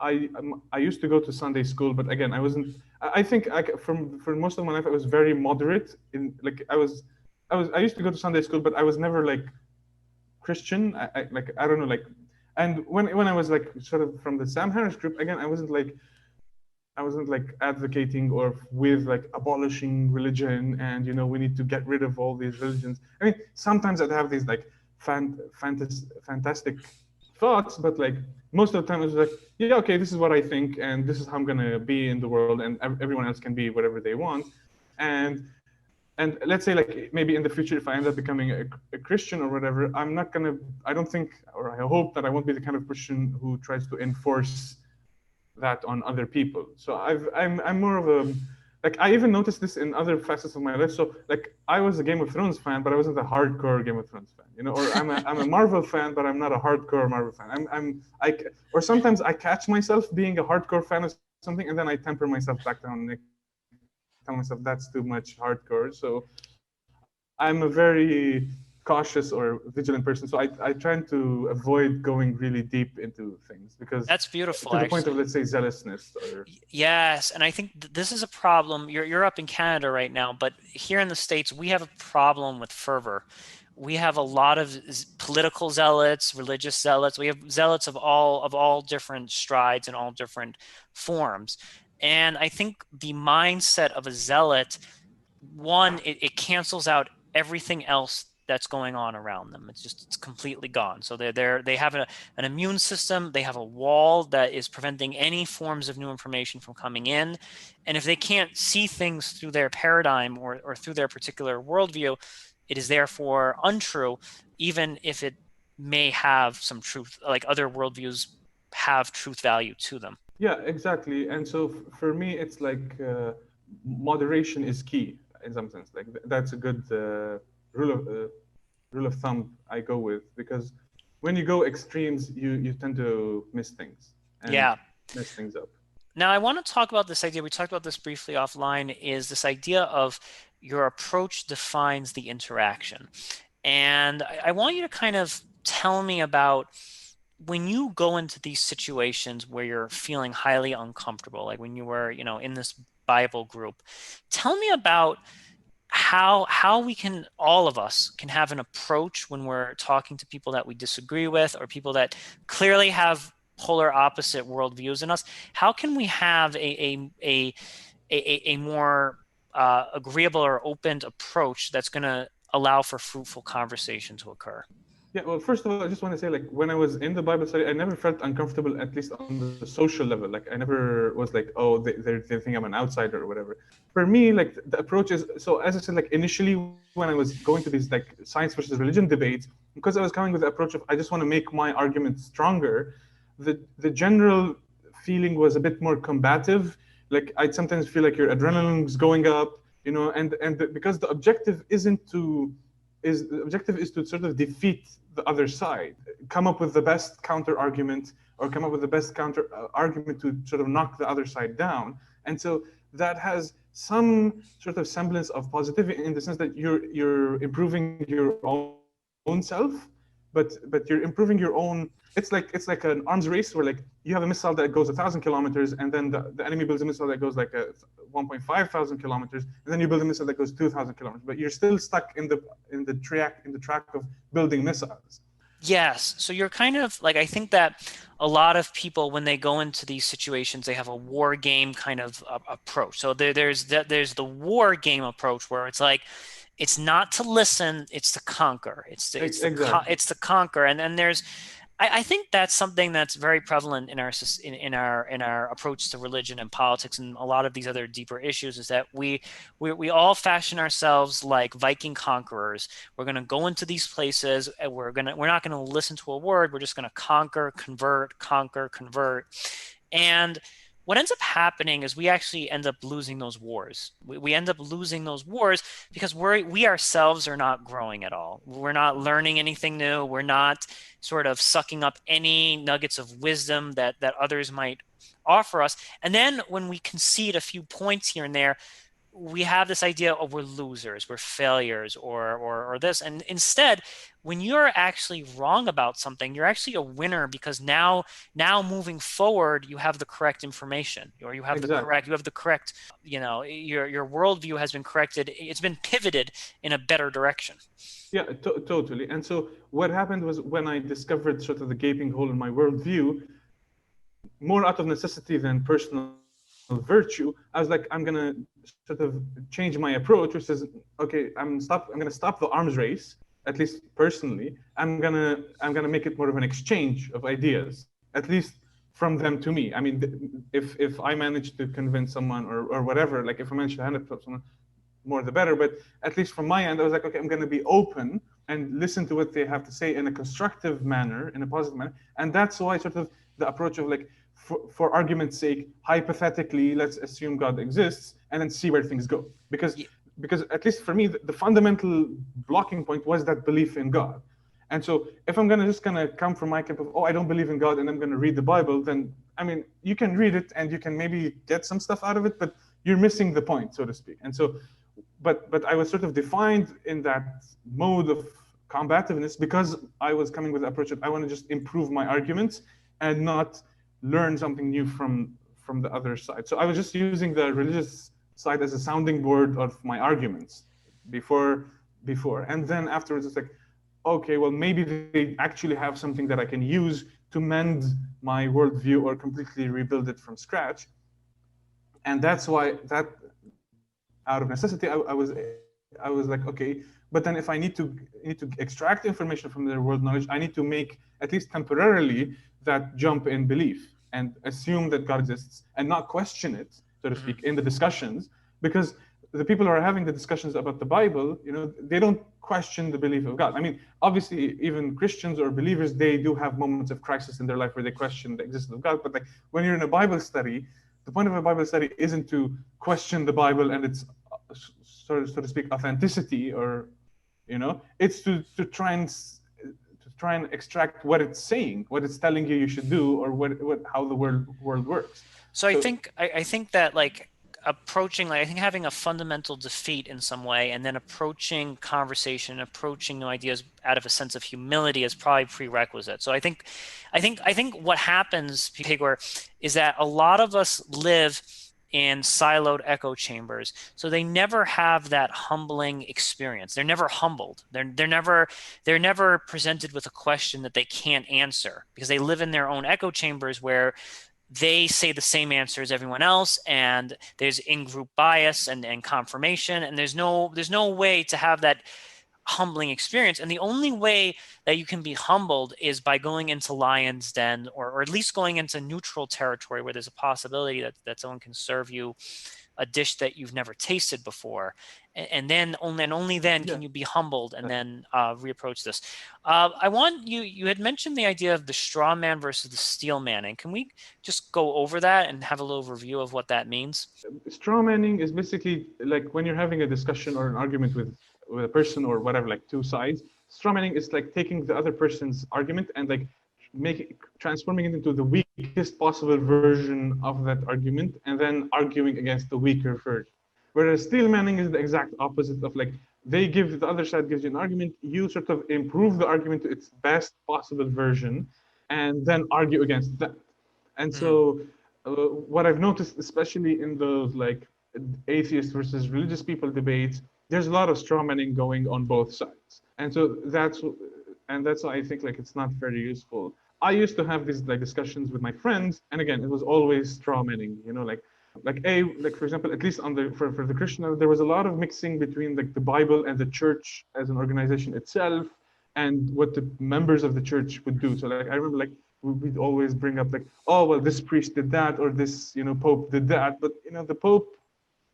I used to go to Sunday school, but again, I wasn't. I think from for most of my life, I was very moderate in like I used to go to Sunday school, but I was never like Christian. Like I don't know like, and when I was like sort of from the Sam Harris group again, I wasn't like advocating or with like abolishing religion and we need to get rid of all these religions. I mean, sometimes I'd have these like fantastic thoughts, but like most of the time it was like, yeah, okay, this is what I think and this is how I'm gonna be in the world, and everyone else can be whatever they want. And and let's say like maybe in the future if I end up becoming a Christian or whatever, I don't think, or I hope that I won't be the kind of Christian who tries to enforce that on other people. So I'm more of a like I even noticed this in other facets of my life. So like I was a Game of Thrones fan, but I wasn't a hardcore Game of Thrones fan, or I'm a Marvel fan, but I'm not a hardcore Marvel fan. Or sometimes I catch myself being a hardcore fan of something, and then I temper myself back down and tell myself that's too much hardcore. So I'm a very cautious or vigilant person. So I try to avoid going really deep into things because That's beautiful, to the point of, actually. let's say, zealousness or Yes, and I think this is a problem. You're up in Canada right now, but here in the States, we have a problem with fervor. We have a lot of political zealots, religious zealots. We have zealots of all different strides and all different forms. And I think the mindset of a zealot, one, it cancels out everything else that's going on around them. It's completely gone. So they have an immune system. They have a wall that is preventing any forms of new information from coming in. And if they can't see things through their paradigm or through their particular worldview, it is therefore untrue, even if it may have some truth, like other worldviews have truth value to them. yeah, exactly. And so for me, it's like moderation is key in some sense. Like that's a good rule of uh, rule of thumb I go with, because when you go extremes, you tend to miss things and Yeah. mess things up. Now, I want to talk about this idea. We talked about this briefly offline, is this idea of your approach defines the interaction. And I want you to kind of tell me about when you go into these situations where you're feeling highly uncomfortable, like when you were, in this Bible group. Tell me about how we can, all of us can have an approach when we're talking to people that we disagree with, or people that clearly have polar opposite worldviews in us. How can we have a more agreeable or open approach that's going to allow for fruitful conversation to occur? Yeah, well, first of all, I just want to say, like, when I was in the Bible study, I never felt uncomfortable, at least on the social level. Like, I never was like, oh, they think I'm an outsider or whatever. For me, like, the approach is, so as I said, like, initially when I was going to these, like, science versus religion debates, because I was coming with the approach of, I just want to make my argument stronger, the general feeling was a bit more combative. Like, I'd sometimes feel like your adrenaline's going up, because the objective isn't to, is the objective is to sort of defeat the other side, come up with the best counter argument, or come up with the best counter argument to sort of knock the other side down. And so that has some sort of semblance of positivity in the sense that you're improving your own self, but you're improving your own. It's like an arms race where, like, you have a missile that goes 1,000 kilometers, and then the enemy builds a missile that goes like 1.5 thousand kilometers, and then you build a missile that goes 2,000 kilometers. But you're still stuck in the track of building missiles. Yes. So you're kind of like, I think that a lot of people, when they go into these situations, they have a war game kind of approach. So there's the war game approach where it's like, it's not to listen, it's to conquer. Exactly. It's to conquer. And then I think that's something that's very prevalent in our approach to religion and politics and a lot of these other deeper issues, is that we all fashion ourselves like Viking conquerors. We're going to go into these places and we're not going to listen to a word. We're just going to conquer, convert. And what ends up happening is we actually end up losing those wars. We end up losing those wars because we ourselves are not growing at all. We're not learning anything new. We're not sort of sucking up any nuggets of wisdom that others might offer us. And then when we concede a few points here and there, we have this idea of we're losers, we're failures, or this. And instead, when you're actually wrong about something, you're actually a winner, because now moving forward, you have the correct information, or you have Exactly. the correct, your worldview has been corrected. It's been pivoted in a better direction. Yeah, totally. And so what happened was, when I discovered sort of the gaping hole in my worldview, more out of necessity than personal virtue, I was like, I'm gonna sort of change my approach, which says, okay, I'm gonna stop the arms race, at least personally. I'm gonna make it more of an exchange of ideas, at least from them to me. I mean, if I manage to convince someone, or whatever, like, if I manage to hand it to someone, more the better. But at least from my end, I was like, okay, I'm going to be open and listen to what they have to say in a constructive manner, in a positive manner. And that's why sort of the approach of, like, for argument's sake, hypothetically, let's assume God exists and then see where things go. Because at least for me, the fundamental blocking point was that belief in God. And so if I'm just gonna come from my camp of, oh, I don't believe in God, and I'm gonna read the Bible, then, I mean, you can read it and you can maybe get some stuff out of it, but you're missing the point, so to speak. And so, but I was sort of defined in that mode of combativeness because I was coming with the approach that I want to just improve my arguments and not learn something new from the other side. So I was just using the religious side as a sounding board of my arguments before, and then afterwards it's like, okay, well, maybe they actually have something that I can use to mend my worldview or completely rebuild it from scratch. And that's why, that out of necessity, I was like, okay, but then if I need to extract information from their world knowledge, I need to make, at least temporarily, that jump in belief and assume that God exists and not question it, so to speak, in the discussions. Because the people who are having the discussions about the Bible, they don't question the belief of God. I mean, obviously, even Christians or believers, they do have moments of crisis in their life where they question the existence of God. But, like, when you're in a Bible study, the point of a Bible study isn't to question the Bible and its, so to speak, authenticity, or, it's to try and extract what it's saying, what it's telling you should do, or how the world works. So I think that, like, approaching, like, I think having a fundamental defeat in some way, and then approaching conversation, approaching new ideas out of a sense of humility is probably prerequisite. So I think what happens, Pegor, is that a lot of us live in siloed echo chambers, so they never have that humbling experience. They're never humbled. They're never presented with a question that they can't answer, because they live in their own echo chambers where they say the same answer as everyone else, and there's in-group bias and confirmation, and there's no way to have that humbling experience. And the only way that you can be humbled is by going into lion's den, or at least going into neutral territory where there's a possibility that someone can serve you a dish that you've never tasted before, and then only then Yeah. can you be humbled and then reapproach this. I want you had mentioned the idea of the straw man versus the steel manning. Can we just go over that and have a little review of what that means? Strawmanning is basically like when you're having a discussion or an argument with a person or whatever, like two sides. Strawmanning is like taking the other person's argument and like making transforming it into the weakest possible version of that argument and then arguing against the weaker version. Whereas steel manning is the exact opposite of like the other side gives you an argument, you sort of improve the argument to its best possible version and then argue against that. And Mhm. so what I've noticed, especially in those like atheist versus religious people debates, there's a lot of strawmanning going on both sides, and that's why I think like it's not very useful. I used to have these like discussions with my friends, and again, it was always strawmanning. You know, like for example, at least on the for the Christian, there was a lot of mixing between like the Bible and the church as an organization itself, and what the members of the church would do. So like I remember like we'd always bring up like, oh well, this priest did that, or this pope did that. But the pope,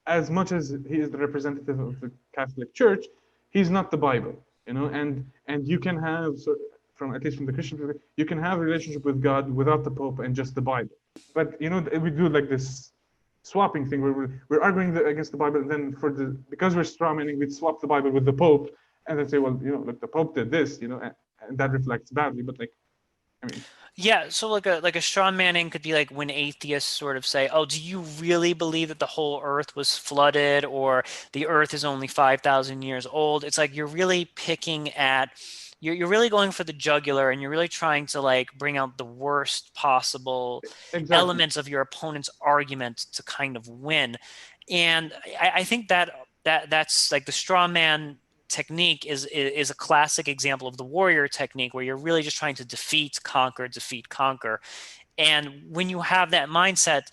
as much as he is the representative of the Catholic Church, he's not the Bible. And you can have, so from at least from the Christian perspective, you can have a relationship with God without the Pope and just the Bible. But we do like this swapping thing where we're arguing against the Bible, and then because we're strawmanning, we'd swap the Bible with the Pope, and then say, well, look, the Pope did this, and that reflects badly. But like, I mean, Yeah, so like a straw manning could be like when atheists sort of say, "Oh, do you really believe that the whole earth was flooded or the earth is only 5,000 years old?" It's like you're really picking at you're really going for the jugular, and you're really trying to like bring out the worst possible exactly. elements of your opponent's argument to kind of win. And I think that's like the straw man technique is a classic example of the warrior technique, where you're really just trying to defeat, conquer. And when you have that mindset,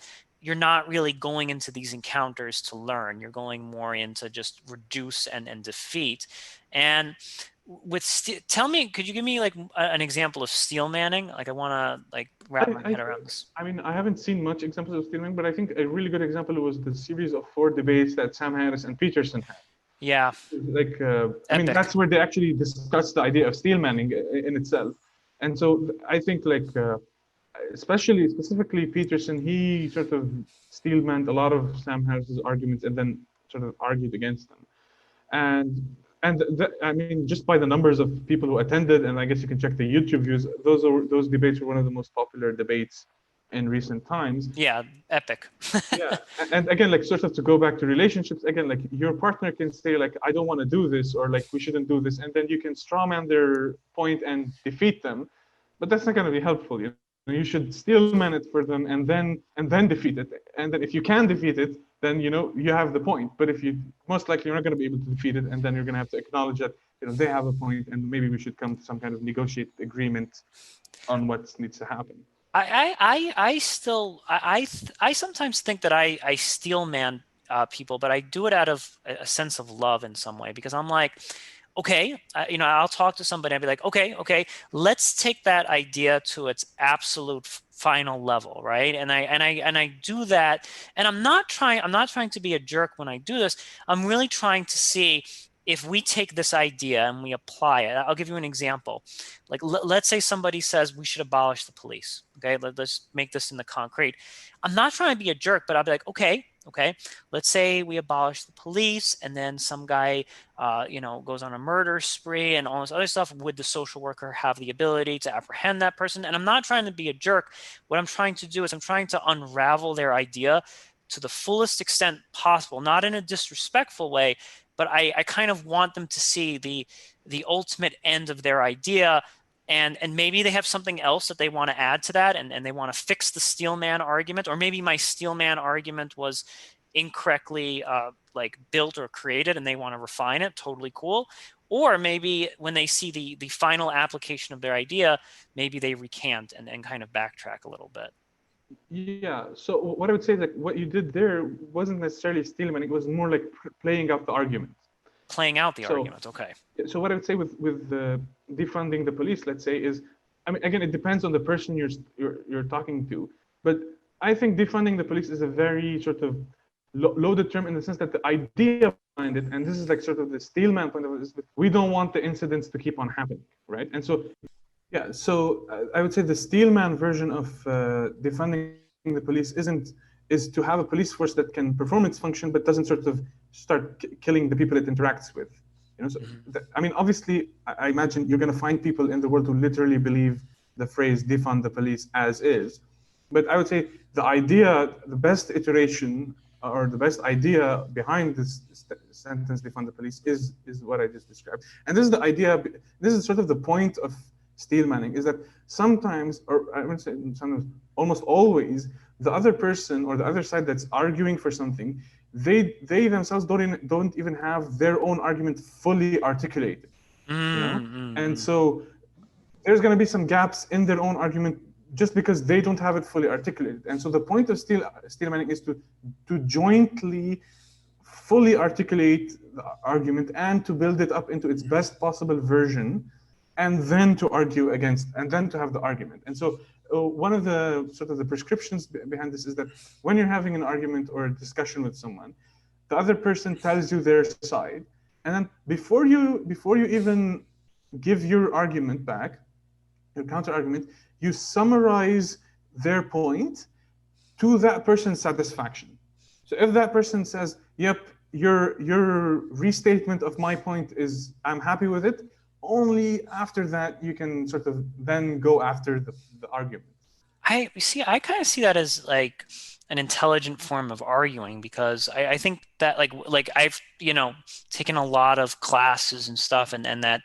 you're not really going into these encounters to learn. You're going more into just reduce and defeat. And tell me, could you give me like an example of steel manning? Like I want to like wrap I, my I head think, around this. I mean, I haven't seen much examples of steelmanning, but I think a really good example was the series of 4 debates that Sam Harris and Peterson had. Yeah, Like, I mean, epic. that's where they actually discussed the idea of steelmanning in itself. And so I think, like, specifically Peterson, he sort of steelmanned a lot of Sam Harris's arguments and then sort of argued against them. And I mean, just by the numbers of people who attended, and I guess you can check the YouTube views, those debates were one of the most popular debates in recent times. Yeah, epic. Yeah, and again, like sort of to go back to relationships, again, like your partner can say like, I don't want to do this, or like we shouldn't do this, and then you can strawman their point and defeat them, but that's not going to be helpful. You should steelman it for them and then defeat it. And then if you can defeat it, then you have the point. But if you most likely you're not going to be able to defeat it, and then you're going to have to acknowledge that they have a point, and maybe we should come to some kind of negotiated agreement on what needs to happen. I still I sometimes think that I steel man people, but I do it out of a sense of love in some way, because I'm like, okay, I'll talk to somebody and be like, okay, let's take that idea to its absolute final level, right? And I do that, and I'm not trying to be a jerk when I do this. I'm really trying to see if we take this idea and we apply it. I'll give you an example. Like, let's say somebody says we should abolish the police. Okay, let's make this in the concrete. I'm not trying to be a jerk, but I'll be like, okay, let's say we abolish the police, and then some guy, goes on a murder spree and all this other stuff. Would the social worker have the ability to apprehend that person? And I'm not trying to be a jerk. What I'm trying to do is I'm trying to unravel their idea to the fullest extent possible, not in a disrespectful way, but I kind of want them to see the ultimate end of their idea. And maybe they have something else that they want to add to that, and they want to fix the steelman argument, or maybe my steelman argument was incorrectly like built or created, and they want to refine it. Totally cool. Or maybe when they see the final application of their idea, maybe they recant and kind of backtrack a little bit. Yeah. So what I would say is like what you did there wasn't necessarily steelman. It was more like playing out the argument. playing out the So, argument. Okay. so what I would say with the defunding the police, let's say, is, I mean, again, it depends on the person you're talking to, but I think defunding the police is a very sort of loaded term in the sense that the idea behind it, and this is like sort of the Steelman point of it, is that we don't want the incidents to keep on happening, right? And so, yeah, so I would say the Steelman version of defunding the police is to have a police force that can perform its function but doesn't sort of start killing the people it interacts with. You know, so I mean, obviously, I imagine you're going to find people in the world who literally believe the phrase "defund the police" as is. But I would say the idea, the best iteration or the best idea behind this sentence "defund the police" is what I just described. And this is the idea. This is sort of the point of Steelmanning, is that sometimes, or I would say sometimes, almost always, the other person or the other side that's arguing for something, they themselves don't even have their own argument fully articulated, you know. And so there's going to be some gaps in their own argument just because they don't have it fully articulated. And so the point of Steelmanning is to jointly fully articulate the argument and to build it up into its best possible version, and then to argue against, and then to have the argument. And so one of the sort of the prescriptions behind this is that when you're having an argument or a discussion with someone, the other person tells you their side, and then before you even give your argument back, your counter argument, you summarize their point to that person's satisfaction. So if that person says, "Yep, your restatement of my point is, I'm happy with it," only after that you can sort of then go after the argument. I kind of see that as like an intelligent form of arguing, because I think that like I've, taken a lot of classes and stuff, and that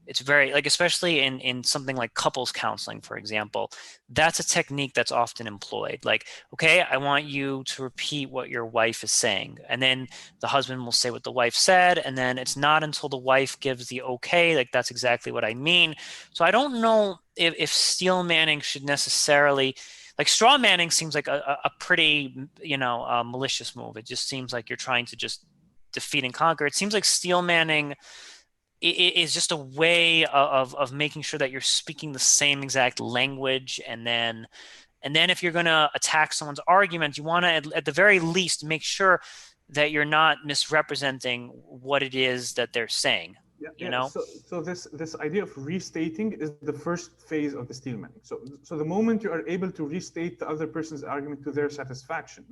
it's very, like, especially in something like couples counseling, for example, that's a technique that's often employed. Like, okay, I want you to repeat what your wife is saying. And then the husband will say what the wife said. And then it's not until the wife gives the okay, like, that's exactly what I mean. So I don't know if Steelmanning should necessarily, like, strawmanning seems like a pretty, malicious move. It just seems like you're trying to just defeat and conquer. It seems like Steelmanning is just a way of making sure that you're speaking the same exact language, and then if you're going to attack someone's argument, you want to at the very least make sure that you're not misrepresenting what it is that they're saying. So this idea of restating is the first phase of the Steelmanning. So the moment you are able to restate the other person's argument to their satisfaction,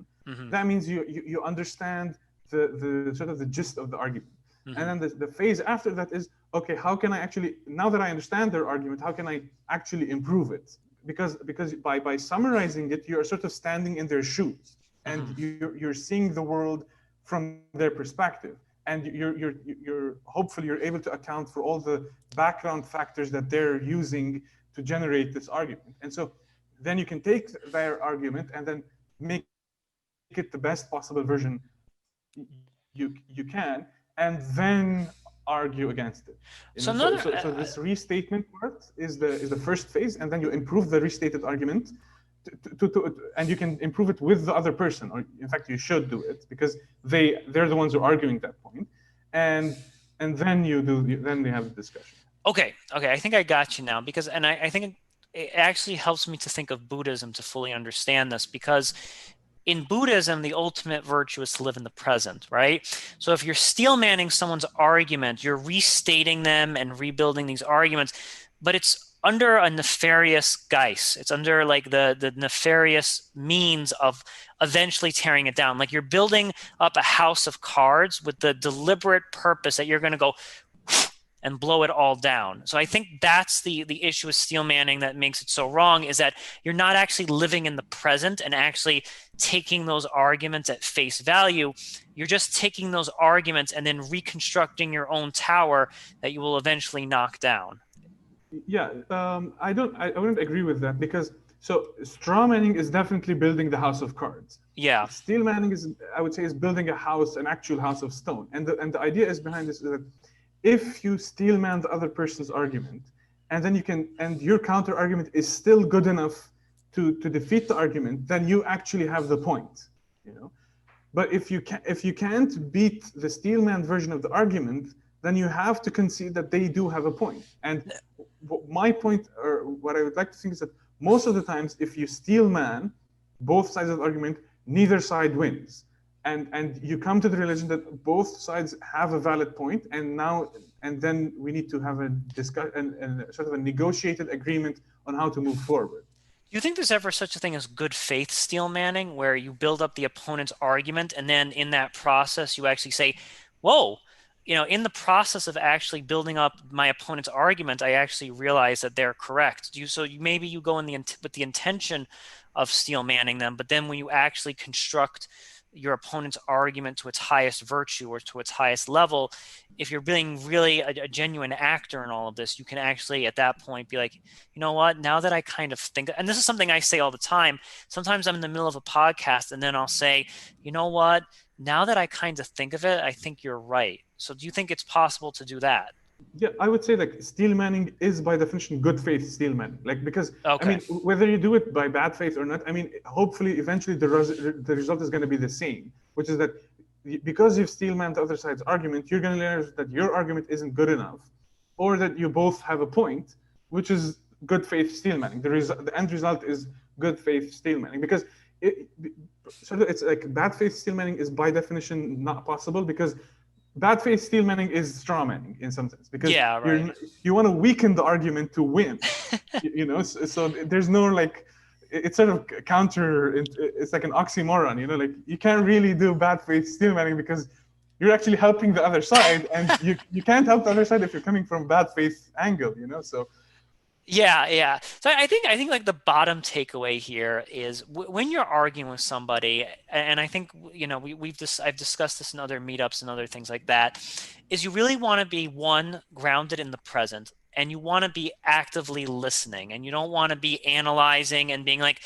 that means you understand the sort of the gist of the argument. And then the phase after that is, okay, how can I actually, now that I understand their argument, how can I actually improve it? Because by summarizing it, you're sort of standing in their shoes, and you're seeing the world from their perspective, and you're hopefully you're able to account for all the background factors that they're using to generate this argument. And so then you can take their argument and then make it the best possible version you can, and then argue against it. So this restatement part is the first phase, and then you improve the restated argument, and you can improve it with the other person, or in fact you should do it, because they're the ones who are arguing that point, and then then they have the discussion. Okay, I think I got you now, because I think it actually helps me to think of Buddhism to fully understand this, because in Buddhism, the ultimate virtue is to live in the present, right? So if you're steelmanning someone's argument, you're restating them and rebuilding these arguments, but it's under a nefarious guise. It's under like the nefarious means of eventually tearing it down. Like, you're building up a house of cards with the deliberate purpose that you're going to go and blow it all down. So I think that's the issue with Steelmanning that makes it so wrong, is that you're not actually living in the present and actually taking those arguments at face value. You're just taking those arguments and then reconstructing your own tower that you will eventually knock down. Yeah, I wouldn't agree with that, because so strawmanning is definitely building the house of cards. Yeah. Steelmanning is, I would say, is building a house, an actual house of stone. And the idea is behind this is that if you steelman the other person's argument, and then and your counter argument is still good enough to defeat the argument, then you actually have the point, But if you can't beat the Steelman version of the argument, then you have to concede that they do have a point. And my point, or what I would like to think, is that most of the times, if you Steelman both sides of the argument, neither side wins. And you come to the realization that both sides have a valid point, and then we need to have a discussion and sort of a negotiated agreement on how to move forward. Do you think there's ever such a thing as good faith Steelmanning, where you build up the opponent's argument and then in that process you actually say, whoa, in the process of actually building up my opponent's argument, I actually realize that they're correct. Maybe you go with the intention of Steelmanning them, but then when you actually construct your opponent's argument to its highest virtue or to its highest level, if you're being really a genuine actor in all of this, you can actually at that point be like, you know what, now that I kind of think, and this is something I say all the time, sometimes I'm in the middle of a podcast and then I'll say, you know what, now that I kind of think of it, I think you're right. So do you think it's possible to do that? Yeah, I would say like Steelmanning is by definition good faith Steelmanning. Like, because Okay. I mean, whether you do it by bad faith or not, I mean, hopefully eventually the result is going to be the same, which is that because you've Steelmanned the other side's argument, you're going to learn that your argument isn't good enough, or that you both have a point, which is good faith Steelmanning. The end result is good faith Steelmanning, because it's like bad faith Steelmanning is by definition not possible, because bad faith Steelmanning is strawmanning in some sense, because you want to weaken the argument to win. So there's no like, it's sort of it's like an oxymoron, like you can't really do bad faith Steelmanning because you're actually helping the other side, and you can't help the other side if you're coming from bad faith angle, so. Yeah. So I think like the bottom takeaway here is when you're arguing with somebody, and I think I've discussed this in other meetups and other things like that, is you really want to be grounded in the present, and you want to be actively listening, and you don't want to be analyzing and being like,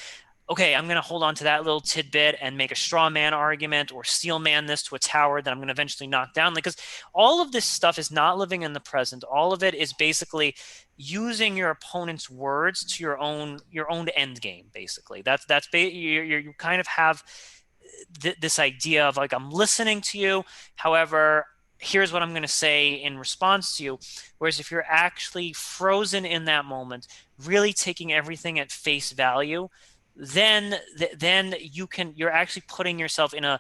okay, I'm going to hold on to that little tidbit and make a straw man argument or steel man this to a tower that I'm going to eventually knock down. Because all of this stuff is not living in the present. All of it is basically using your opponent's words to your own end game. Basically, you kind of have this idea of like, I'm listening to you. However, here's what I'm going to say in response to you. Whereas if you're actually frozen in that moment, really taking everything at face value, then you're actually putting yourself in a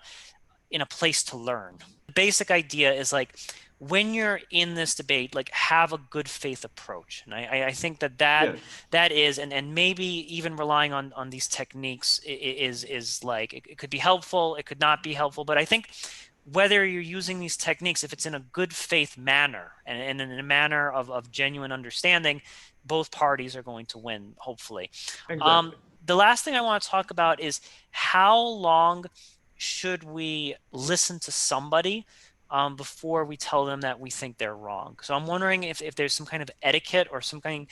place to learn. The basic idea is like, when you're in this debate, like, have a good faith approach. And I think that is, and maybe even relying on these techniques is like, it could be helpful, it could not be helpful, but I think whether you're using these techniques, if it's in a good faith manner and in a manner of genuine understanding, both parties are going to win, hopefully. Exactly. The last thing I want to talk about is how long should we listen to somebody before we tell them that we think they're wrong. So I'm wondering if there's some kind of etiquette or some kind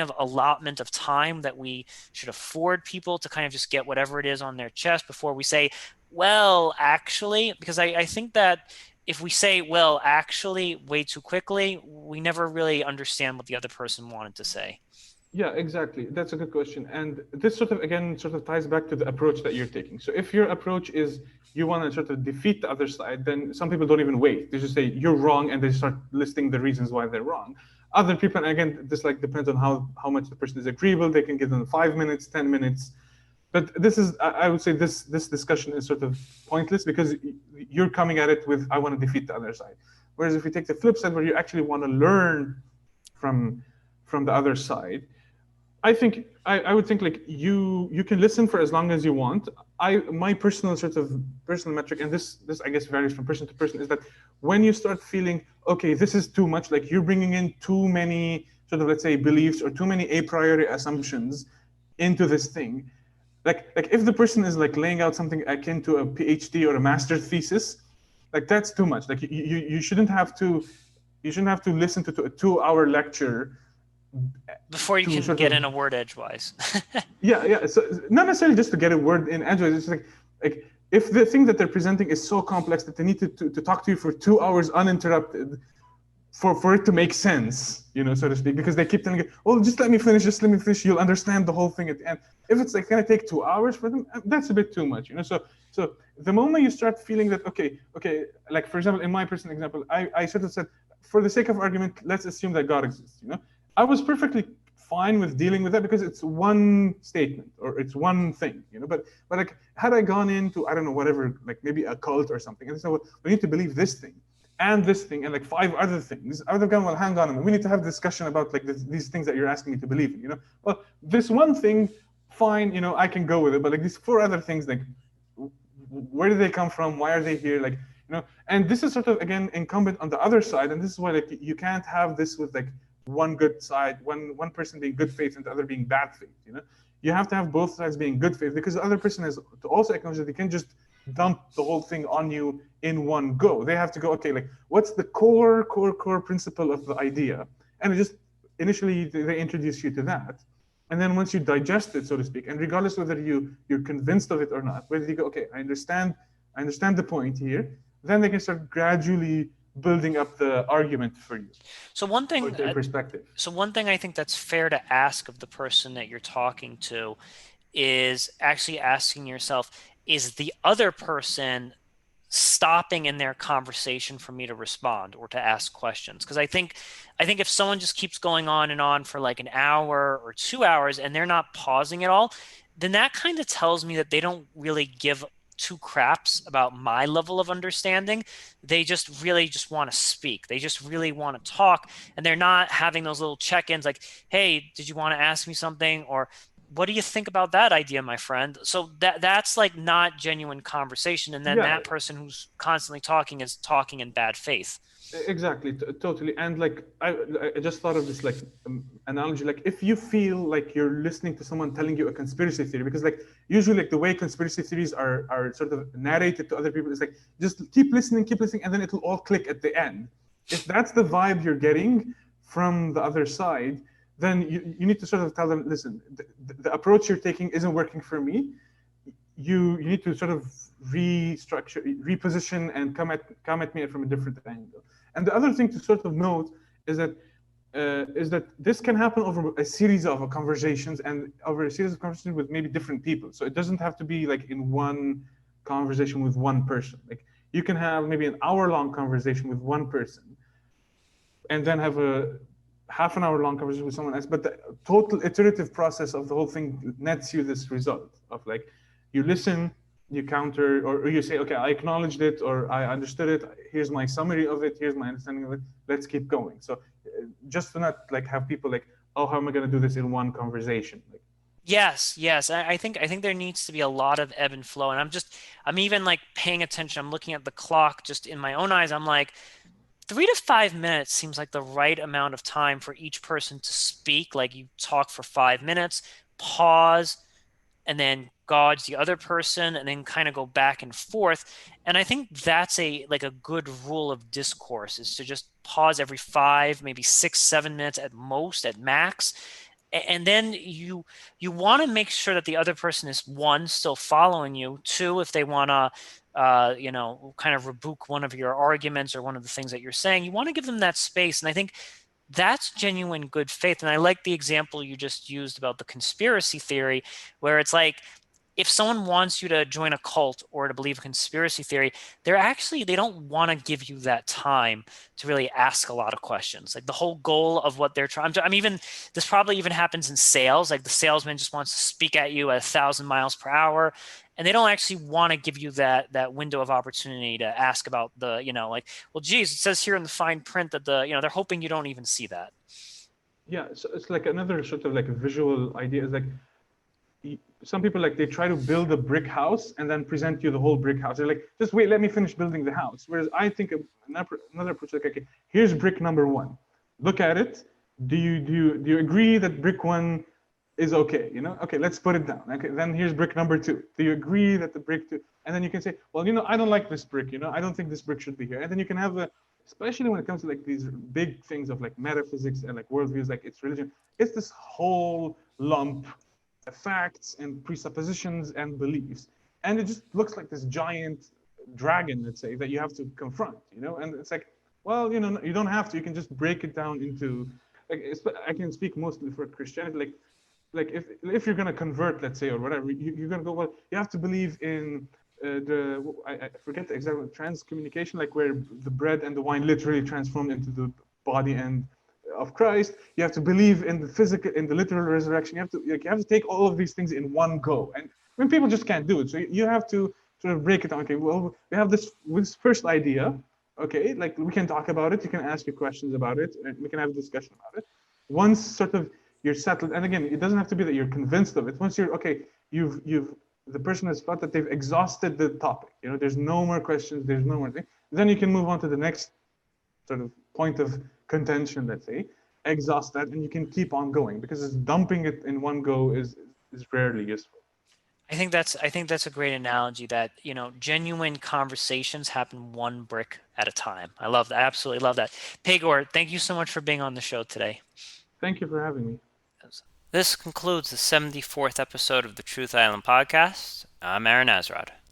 of allotment of time that we should afford people to kind of just get whatever it is on their chest before we say, well, actually, because I think that if we say, well, actually, way too quickly, we never really understand what the other person wanted to say. Yeah, exactly. That's a good question. And this sort of ties back to the approach that you're taking. So if your approach is you want to sort of defeat the other side, then some people don't even wait. They just say you're wrong, and they start listing the reasons why they're wrong. Other people, and again, this like depends on how much the person is agreeable. They can give them 5 minutes, 10 minutes. But I would say this discussion is sort of pointless because you're coming at it with, I want to defeat the other side. Whereas if you take the flip side where you actually want to learn from the other side, I would think like you can listen for as long as you want. My personal metric, and this I guess varies from person to person, is that when you start feeling, okay, this is too much, like you're bringing in too many sort of, let's say, beliefs or too many a priori assumptions into this thing, like if the person is like laying out something akin to a PhD or a master's thesis, like that's too much. Like you shouldn't have to listen to a 2-hour lecture before you can get in a word edgewise. Yeah. So not necessarily just to get a word in edgewise. It's like if the thing that they're presenting is so complex that they need to talk to you for 2 hours uninterrupted, for it to make sense, so to speak, because they keep telling you, "Oh, just let me finish, you'll understand the whole thing at the end." If it's like gonna take 2 hours for them, that's a bit too much, So the moment you start feeling that, okay, like for example, in my personal example, I sort of said, for the sake of argument, let's assume that God exists. I was perfectly fine with dealing with that because it's one statement or it's one thing, But like, had I gone into, I don't know, whatever, like maybe a cult or something, and so we need to believe this thing and this thing and like 5 other things, I would have gone, well, hang on a minute, we need to have a discussion about like these things that you're asking me to believe in. Well, this one thing, fine, I can go with it, but like these 4 other things, like, where do they come from? Why are they here? Like, and this is sort of, again, incumbent on the other side, and this is why like you can't have this with like one good side, one person being good faith and the other being bad faith. You have to have both sides being good faith, because the other person has to also acknowledge that they can just dump the whole thing on you in one go. They have to go, okay, like, what's the core principle of the idea? And it just initially they introduce you to that. And then once you digest it, so to speak, and regardless whether you're convinced of it or not, whether you go, okay, I understand the point here, then they can start gradually building up the argument for you, So one or thing, their perspective. I think that's fair to ask of the person that you're talking to is actually asking yourself, is the other person stopping in their conversation for me to respond or to ask questions? Because I think if someone just keeps going on and on for like an hour or 2 hours and they're not pausing at all, then that kind of tells me that they don't really give two craps about my level of understanding. They just really just want to speak. They just really want to talk, and they're not having those little check-ins like, "Hey, did you want to ask me something?" or "What do you think about that idea, my friend?" So that's like not genuine conversation. And then Yeah, that person who's constantly talking is talking in bad faith. exactly, totally. And like, I just thought of this like analogy. Like, if you feel like you're listening to someone telling you a conspiracy theory, because like usually like the way conspiracy theories are sort of narrated to other people is like, just keep listening, and then it'll all click at the end. If that's the vibe you're getting from the other side, then you need to sort of tell them, listen, the approach you're taking isn't working for me. You need to sort of restructure, reposition, and come at me from a different angle. And the other thing to sort of note is that this can happen over a series of conversations, and over a series of conversations with maybe different people. So it doesn't have to be like in one conversation with one person. Like, you can have maybe an hour-long conversation with one person, and then have a half an hour long conversation with someone else. But the total iterative process of the whole thing nets you this result of like, you listen, you counter, or you say, okay, I acknowledged it, or I understood it. Here's my summary of it. Here's my understanding of it. Let's keep going. So just to not like have people like, oh, how am I going to do this in one conversation? Like, Yes. I think there needs to be a lot of ebb and flow. And I'm even like paying attention. I'm looking at the clock just in my own eyes. I'm like, 3 to 5 minutes seems like the right amount of time for each person to speak. Like, you talk for 5 minutes, pause, and then gauge the other person, and then kind of go back and forth. And I think that's a good rule of discourse, is to just pause every 5, maybe 6, 7 minutes at most, at max. And then you want to make sure that the other person is, one, still following you, two, if they want to kind of rebuke one of your arguments or one of the things that you're saying, you want to give them that space. And I think that's genuine good faith. And I like the example you just used about the conspiracy theory, where it's like, if someone wants you to join a cult or to believe a conspiracy theory, they don't want to give you that time to really ask a lot of questions. Like, the whole goal of what they're trying to, this probably even happens in sales. Like, the salesman just wants to speak at you at 1,000 miles per hour, and they don't actually want to give you that window of opportunity to ask about like, well, geez, it says here in the fine print that they're hoping you don't even see that. yeah, so it's like another sort of like a visual idea is like, some people, like, they try to build a brick house and then present you the whole brick house. They're like, just wait, let me finish building the house. Whereas I think another approach, like, okay, here's brick number 1. Look at it. Do you agree that brick 1 is okay? Okay, let's put it down. Okay, then here's brick number 2. Do you agree that the brick 2? And then you can say, well, I don't like this brick. I don't think this brick should be here. And then you can have especially when it comes to like these big things of like metaphysics and like worldviews, like it's religion. It's this whole lump facts and presuppositions and beliefs, and it just looks like this giant dragon, let's say, that you have to confront. And it's like, Well, you don't have to. You can just break it down into, like, I can speak mostly for Christianity. Like if you're gonna convert, let's say, or whatever, you're gonna go. Well, you have to believe in I forget the exact word, transcommunication, like where the bread and the wine literally transformed into the body and of Christ. You have to believe in the physical, in the literal resurrection. You have to take all of these things in one go, and when people just can't do it, so you have to sort of break it down. Okay, well, we have this first idea. Okay, like we can talk about it. You can ask your questions about it, and we can have a discussion about it. Once sort of you're settled, and again, it doesn't have to be that you're convinced of it. Once you're okay, you've the person has felt that they've exhausted the topic. There's no more questions. There's no more thing. Then you can move on to the next sort of point of contention, let's say, exhaust that, and you can keep on going because dumping it in one go is rarely useful. I think that's a great analogy that, genuine conversations happen one brick at a time. I love that. I absolutely love that. Pegor, thank you so much for being on the show today. Thank you for having me. This concludes the 74th episode of the Truth Island podcast. I'm Aaron Azrod.